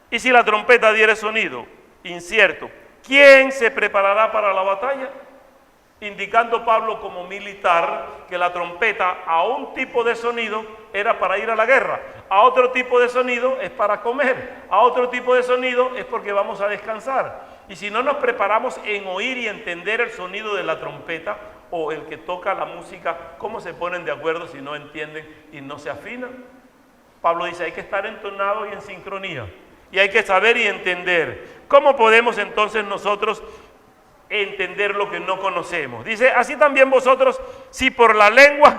Y si la trompeta diere sonido incierto, ¿quién se preparará para la batalla? Indicando Pablo como militar que la trompeta a un tipo de sonido era para ir a la guerra, a otro tipo de sonido es para comer, a otro tipo de sonido es porque vamos a descansar. Y si no nos preparamos en oír y entender el sonido de la trompeta o el que toca la música, ¿cómo se ponen de acuerdo si no entienden y no se afinan? Pablo dice, hay que estar entonado y en sincronía. Y hay que saber y entender. ¿Cómo podemos entonces nosotros entender lo que no conocemos? Dice, así también vosotros, si por la lengua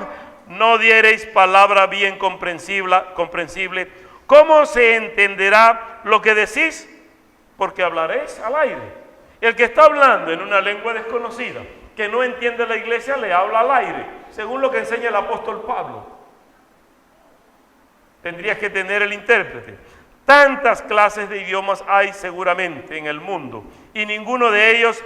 no diereis palabra bien comprensible, ¿cómo se entenderá lo que decís? Porque hablaréis al aire. El que está hablando en una lengua desconocida, que no entiende la iglesia, le habla al aire, según lo que enseña el apóstol Pablo. Tendrías que tener el intérprete. Tantas clases de idiomas hay seguramente en el mundo y ninguno de ellos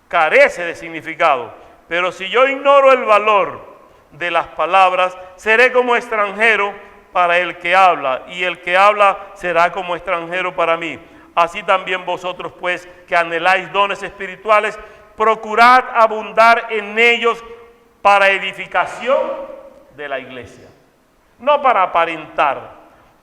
carece de significado. Pero si yo ignoro el valor de las palabras, seré como extranjero para el que habla, y el que habla será como extranjero para mí. Así también vosotros, pues, que anheláis dones espirituales, procurad abundar en ellos para edificación de la iglesia, no para aparentar.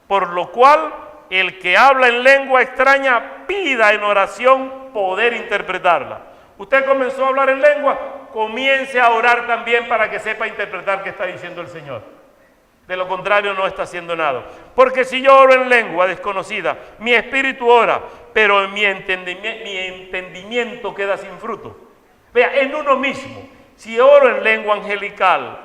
Por lo cual, el que habla en lengua extraña, pida en oración poder interpretarla. Usted comenzó a hablar en lengua, comience a orar también para que sepa interpretar qué está diciendo el Señor. De lo contrario, no está haciendo nada. Porque si yo oro en lengua desconocida, mi espíritu ora, pero mi entendimiento queda sin fruto. Vea, en uno mismo, si oro en lengua angelical,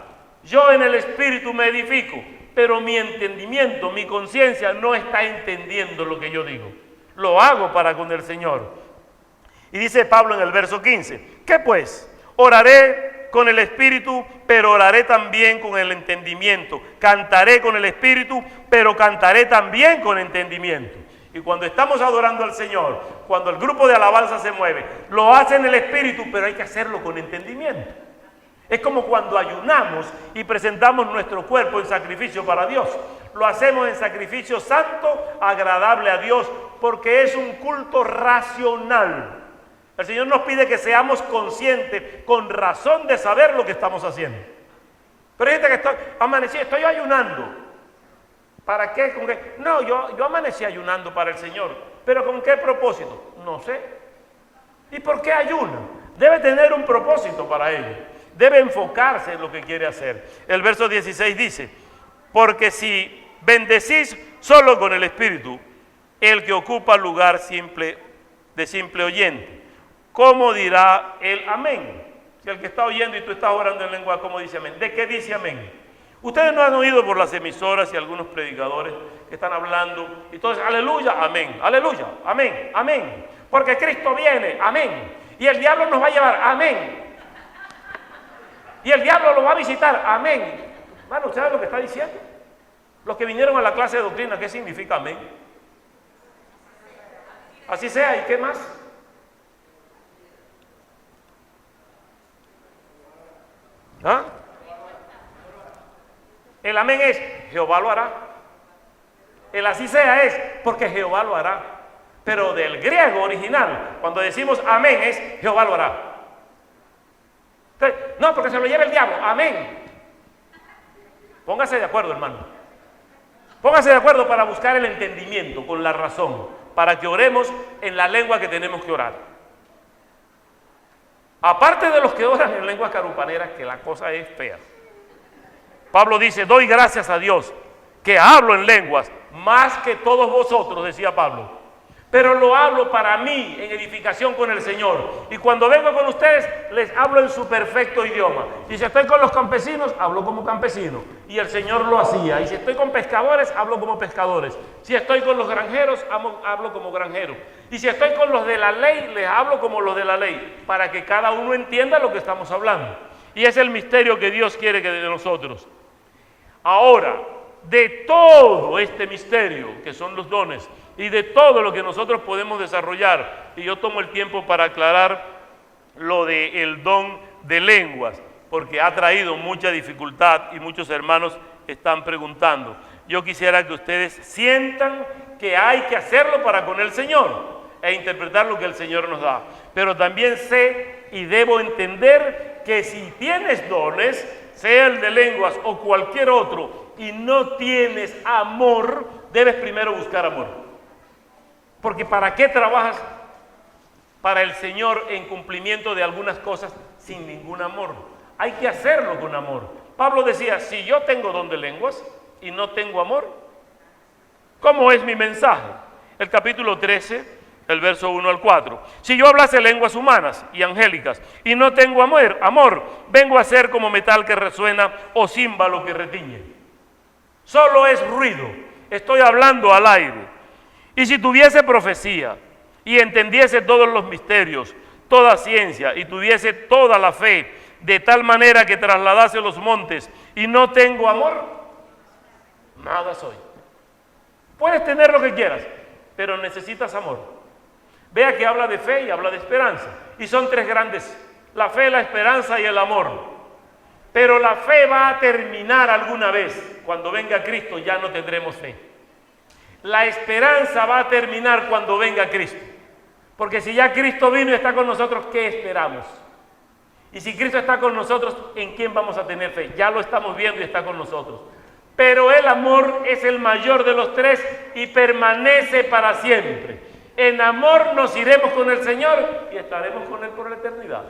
yo en el espíritu me edifico, pero mi entendimiento, mi conciencia no está entendiendo lo que yo digo. Lo hago para con el Señor. Y dice Pablo en el verso 15, ¿qué pues? Oraré con el espíritu, pero oraré también con el entendimiento. Cantaré con el espíritu, pero cantaré también con entendimiento. Y cuando estamos adorando al Señor, cuando el grupo de alabanza se mueve, lo hace en el espíritu, pero hay que hacerlo con entendimiento. Es como cuando ayunamos y presentamos nuestro cuerpo en sacrificio para Dios. Lo hacemos en sacrificio santo, agradable a Dios, porque es un culto racional. El Señor nos pide que seamos conscientes, con razón de saber lo que estamos haciendo. Pero hay gente que estoy ayunando. ¿Para qué? ¿Con qué? No, yo amanecí ayunando para el Señor. ¿Pero con qué propósito? No sé. ¿Y por qué ayuna? Debe tener un propósito para ello. Debe enfocarse en lo que quiere hacer. El verso 16 dice, porque si bendecís solo con el Espíritu, el que ocupa lugar de simple oyente, ¿cómo dirá el amén? Si el que está oyendo y tú estás orando en lengua, ¿cómo dice amén? ¿De qué dice amén? Ustedes no han oído por las emisoras y algunos predicadores que están hablando, y todos, aleluya, amén, aleluya, amén, amén, porque Cristo viene, amén, y el diablo nos va a llevar, amén. Y el diablo lo va a visitar, amén. Bueno, ¿usted sabe lo que está diciendo? Los que vinieron a la clase de doctrina, ¿qué significa amén? Así sea, ¿y qué más? ¿Ah? El amén es, Jehová lo hará. El así sea es, porque Jehová lo hará. Pero del griego original, cuando decimos amén es, Jehová lo hará. No, porque se lo lleva el diablo. Amén. Póngase de acuerdo, hermano. Pónganse de acuerdo para buscar el entendimiento con la razón, para que oremos en la lengua que tenemos que orar. Aparte de los que oran en lengua carupanera, que la cosa es fea. Pablo dice, doy gracias a Dios que hablo en lenguas más que todos vosotros, decía Pablo. Pero lo hablo para mí en edificación con el Señor. Y cuando vengo con ustedes, les hablo en su perfecto idioma. Y si estoy con los campesinos, hablo como campesino. Y el Señor lo hacía. Y si estoy con pescadores, hablo como pescadores. Si estoy con los granjeros, hablo como granjero. Y si estoy con los de la ley, les hablo como los de la ley. Para que cada uno entienda lo que estamos hablando. Y es el misterio que Dios quiere que de nosotros. Ahora, de todo este misterio, que son los dones, y de todo lo que nosotros podemos desarrollar, y yo tomo el tiempo para aclarar lo del don de lenguas, porque ha traído mucha dificultad y muchos hermanos están preguntando. Yo quisiera que ustedes sientan que hay que hacerlo para con el Señor e interpretar lo que el Señor nos da. Pero también sé y debo entender que si tienes dones, sea el de lenguas o cualquier otro, y no tienes amor, debes primero buscar amor. Porque ¿para qué trabajas para el Señor en cumplimiento de algunas cosas sin ningún amor? Hay que hacerlo con amor. Pablo decía, si yo tengo don de lenguas y no tengo amor, ¿cómo es mi mensaje? El capítulo 13, el verso 1 al 4. Si yo hablase lenguas humanas y angélicas y no tengo amor, vengo a ser como metal que resuena o címbalo que retiñe. Solo es ruido, estoy hablando al aire. Y si tuviese profecía y entendiese todos los misterios, toda ciencia y tuviese toda la fe, de tal manera que trasladase los montes y no tengo amor, nada soy. Puedes tener lo que quieras, pero necesitas amor. Vea que habla de fe y habla de esperanza. Y son tres grandes, la fe, la esperanza y el amor. Pero la fe va a terminar alguna vez. Cuando venga Cristo ya no tendremos fe. La esperanza va a terminar cuando venga Cristo. Porque si ya Cristo vino y está con nosotros, ¿qué esperamos? Y si Cristo está con nosotros, ¿en quién vamos a tener fe? Ya lo estamos viendo y está con nosotros. Pero el amor es el mayor de los tres y permanece para siempre. En amor nos iremos con el Señor y estaremos con Él por la eternidad.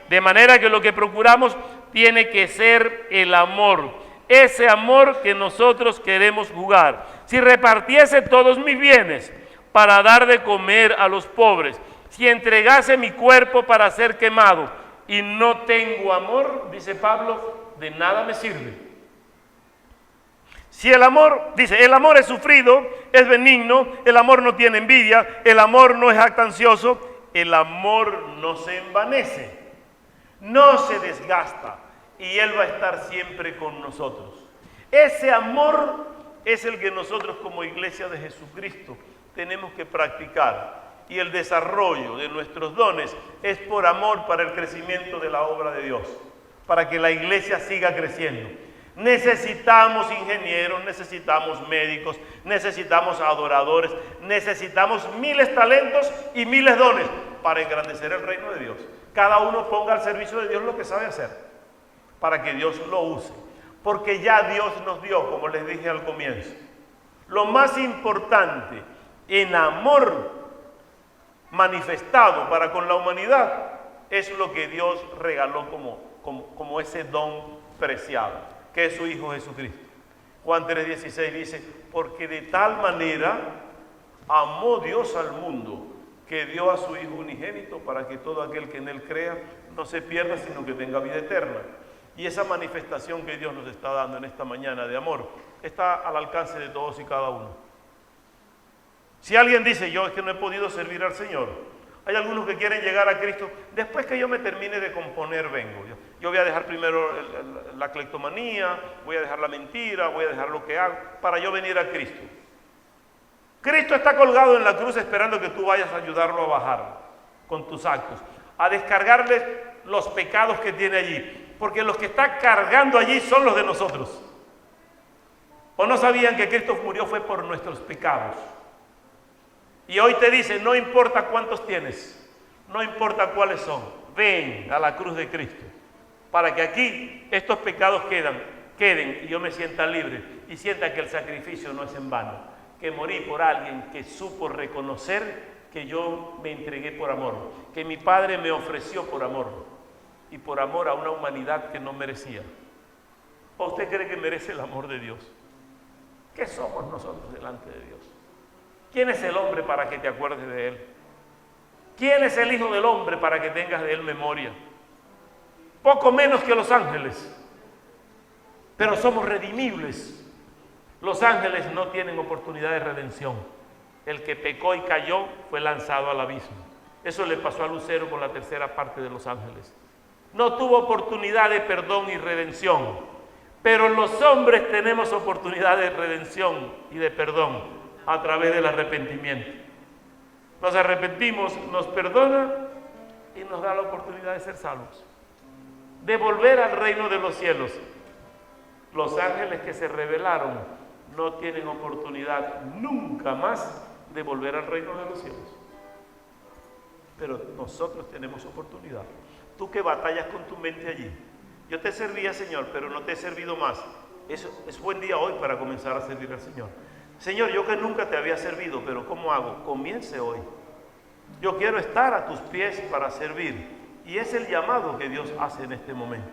De manera que lo que procuramos tiene que ser el amor. Ese amor que nosotros queremos jugar. Si repartiese todos mis bienes para dar de comer a los pobres, si entregase mi cuerpo para ser quemado y no tengo amor, dice Pablo, de nada me sirve. Si el amor, dice, el amor es sufrido, es benigno, el amor no tiene envidia, el amor no es jactancioso, el amor no se envanece, no se desgasta y Él va a estar siempre con nosotros. Ese amor es el que nosotros como Iglesia de Jesucristo tenemos que practicar. Y el desarrollo de nuestros dones es por amor para el crecimiento de la obra de Dios, para que la iglesia siga creciendo. Necesitamos ingenieros, necesitamos médicos, necesitamos adoradores, necesitamos miles talentos y miles dones para engrandecer el reino de Dios. Cada uno ponga al servicio de Dios lo que sabe hacer, para que Dios lo use. Porque ya Dios nos dio, como les dije al comienzo, lo más importante en amor manifestado para con la humanidad es lo que Dios regaló como ese don preciado, que es su Hijo Jesucristo. Juan 3:16 dice, porque de tal manera amó Dios al mundo, que dio a su Hijo unigénito para que todo aquel que en Él crea no se pierda, sino que tenga vida eterna. Y esa manifestación que Dios nos está dando en esta mañana de amor está al alcance de todos y cada uno. Si alguien dice, yo es que no he podido servir al Señor, hay algunos que quieren llegar a Cristo, después que yo me termine de componer vengo. Yo voy a dejar primero la cleptomanía, voy a dejar la mentira, voy a dejar lo que hago, para yo venir a Cristo. Cristo está colgado en la cruz esperando que tú vayas a ayudarlo a bajar con tus actos, a descargarle los pecados que tiene allí, porque los que está cargando allí son los de nosotros. ¿O no sabían que Cristo murió fue por nuestros pecados? Y hoy te dice, no importa cuántos tienes, no importa cuáles son, ven a la cruz de Cristo, para que aquí estos pecados queden y yo me sienta libre y sienta que el sacrificio no es en vano, que morí por alguien que supo reconocer que yo me entregué por amor, que mi Padre me ofreció por amor y por amor a una humanidad que no merecía. ¿O usted cree que merece el amor de Dios? ¿Qué somos nosotros delante de Dios? ¿Quién es el hombre para que te acuerdes de él? ¿Quién es el Hijo del Hombre para que tengas de él memoria? Poco menos que los ángeles, pero somos redimibles. Los ángeles no tienen oportunidad de redención. El que pecó y cayó fue lanzado al abismo. Eso le pasó a Lucero con la tercera parte de los ángeles. No tuvo oportunidad de perdón y redención, pero los hombres tenemos oportunidad de redención y de perdón a través del arrepentimiento. Nos arrepentimos, nos perdona y nos da la oportunidad de ser salvos, de volver al reino de los cielos. Los ángeles que se rebelaron no tienen oportunidad nunca más de volver al reino de los cielos. Pero nosotros tenemos oportunidad. Tú que batallas con tu mente allí. Yo te servía, Señor, pero no te he servido más. Es buen día hoy para comenzar a servir al Señor. Señor, yo que nunca te había servido, pero ¿cómo hago? Comience hoy. Yo quiero estar a tus pies para servir. Y es el llamado que Dios hace en este momento.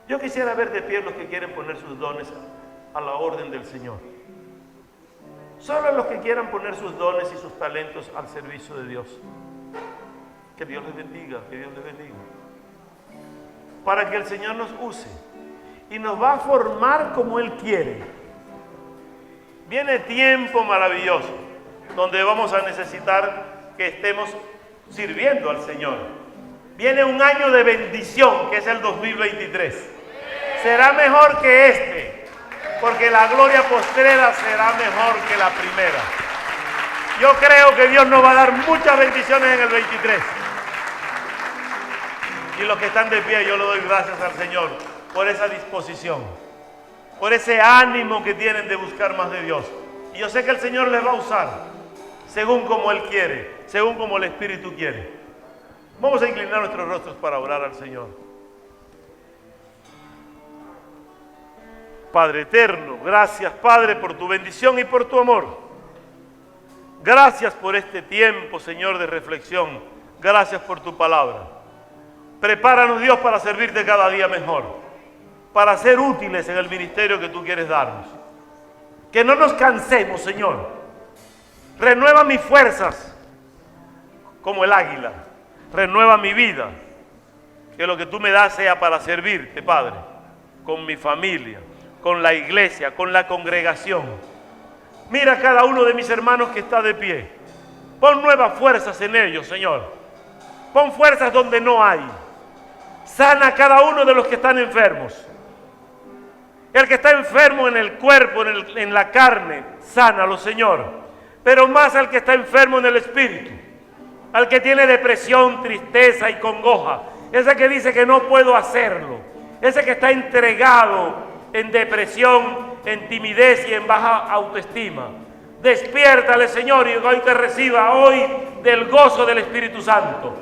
Yo quisiera ver de pie los que quieren poner sus dones a la orden del Señor. Solo los que quieran poner sus dones y sus talentos al servicio de Dios. Que Dios les bendiga, que Dios les bendiga. Para que el Señor nos use y nos va a formar como Él quiere. Viene tiempo maravilloso donde vamos a necesitar que estemos sirviendo al Señor. Viene un año de bendición que es el 2023. Será mejor que este, porque la gloria postrera será mejor que la primera. Yo creo que Dios nos va a dar muchas bendiciones en el 23. Y los que están de pie, yo le doy gracias al Señor por esa disposición, por ese ánimo que tienen de buscar más de Dios. Y yo sé que el Señor les va a usar según como Él quiere, según como el Espíritu quiere. Vamos a inclinar nuestros rostros para orar al Señor. Padre eterno, gracias, Padre, por tu bendición y por tu amor. Gracias por este tiempo, Señor, de reflexión. Gracias por tu palabra. Prepáranos, Dios, para servirte cada día mejor, para ser útiles en el ministerio que tú quieres darnos. Que no nos cansemos, Señor. Renueva mis fuerzas como el águila. Renueva mi vida. Que lo que tú me das sea para servirte, Padre, con mi familia, con la iglesia, con la congregación. Mira a cada uno de mis hermanos que está de pie. Pon nuevas fuerzas en ellos, Señor. Pon fuerzas donde no hay. Sana a cada uno de los que están enfermos. El que está enfermo en el cuerpo, en la carne, sánalo, Señor. Pero más al que está enfermo en el espíritu. Al que tiene depresión, tristeza y congoja. Ese que dice que no puedo hacerlo. Ese que está entregado en depresión, en timidez y en baja autoestima. Despiértale, Señor, y hoy que reciba hoy del gozo del Espíritu Santo.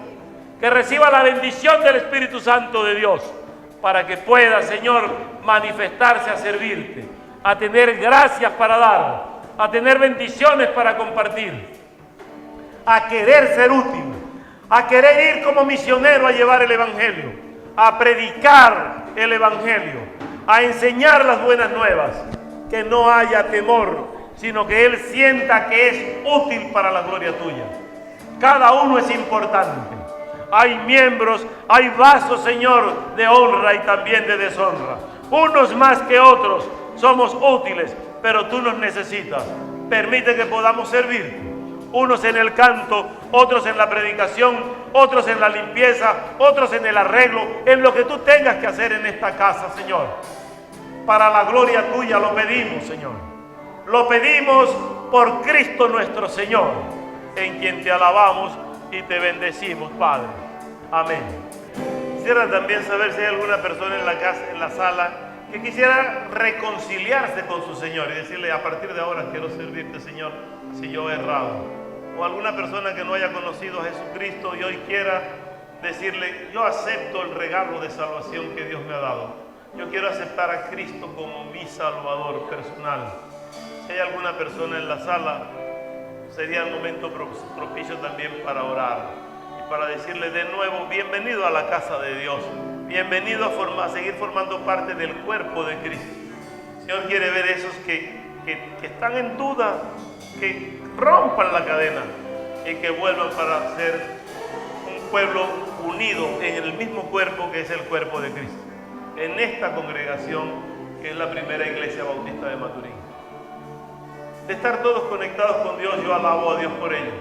Que reciba la bendición del Espíritu Santo de Dios, para que pueda, Señor, manifestarse a servirte, a tener gracias para dar, a tener bendiciones para compartir, a querer ser útil, a querer ir como misionero a llevar el Evangelio, a predicar el Evangelio, a enseñar las buenas nuevas, que no haya temor, sino que Él sienta que es útil para la gloria tuya. Cada uno es importante. Hay miembros, hay vasos, Señor, de honra y también de deshonra. Unos más que otros somos útiles, pero tú nos necesitas. Permite que podamos servir. Unos en el canto, otros en la predicación, otros en la limpieza, otros en el arreglo, en lo que tú tengas que hacer en esta casa, Señor. Para la gloria tuya lo pedimos, Señor. Lo pedimos por Cristo nuestro Señor, en quien te alabamos y te bendecimos, Padre. Amén. Quisiera también saber si hay alguna persona en la casa, en la sala, que quisiera reconciliarse con su Señor y decirle: a partir de ahora quiero servirte, Señor, si yo he errado. O alguna persona que no haya conocido a Jesucristo y hoy quiera decirle: yo acepto el regalo de salvación que Dios me ha dado. yo quiero aceptar a Cristo como mi Salvador personal. Si hay alguna persona en la sala, sería el momento propicio también para orar y para decirle de nuevo, bienvenido a la casa de Dios, bienvenido a seguir formando parte del cuerpo de Cristo. El Señor quiere ver esos que están en duda, que rompan la cadena y que vuelvan para ser un pueblo unido en el mismo cuerpo que es el cuerpo de Cristo. En esta congregación que es la primera iglesia bautista de Maturín. De estar todos conectados con Dios, yo alabo a Dios por ello.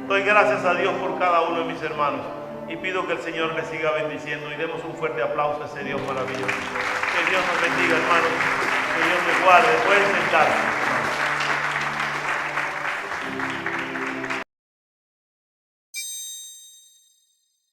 Doy gracias a Dios por cada uno de mis hermanos y pido que el Señor les siga bendiciendo y demos un fuerte aplauso a ese Dios maravilloso. Que Dios nos bendiga, hermanos. Que Dios les guarde. Pueden sentarse.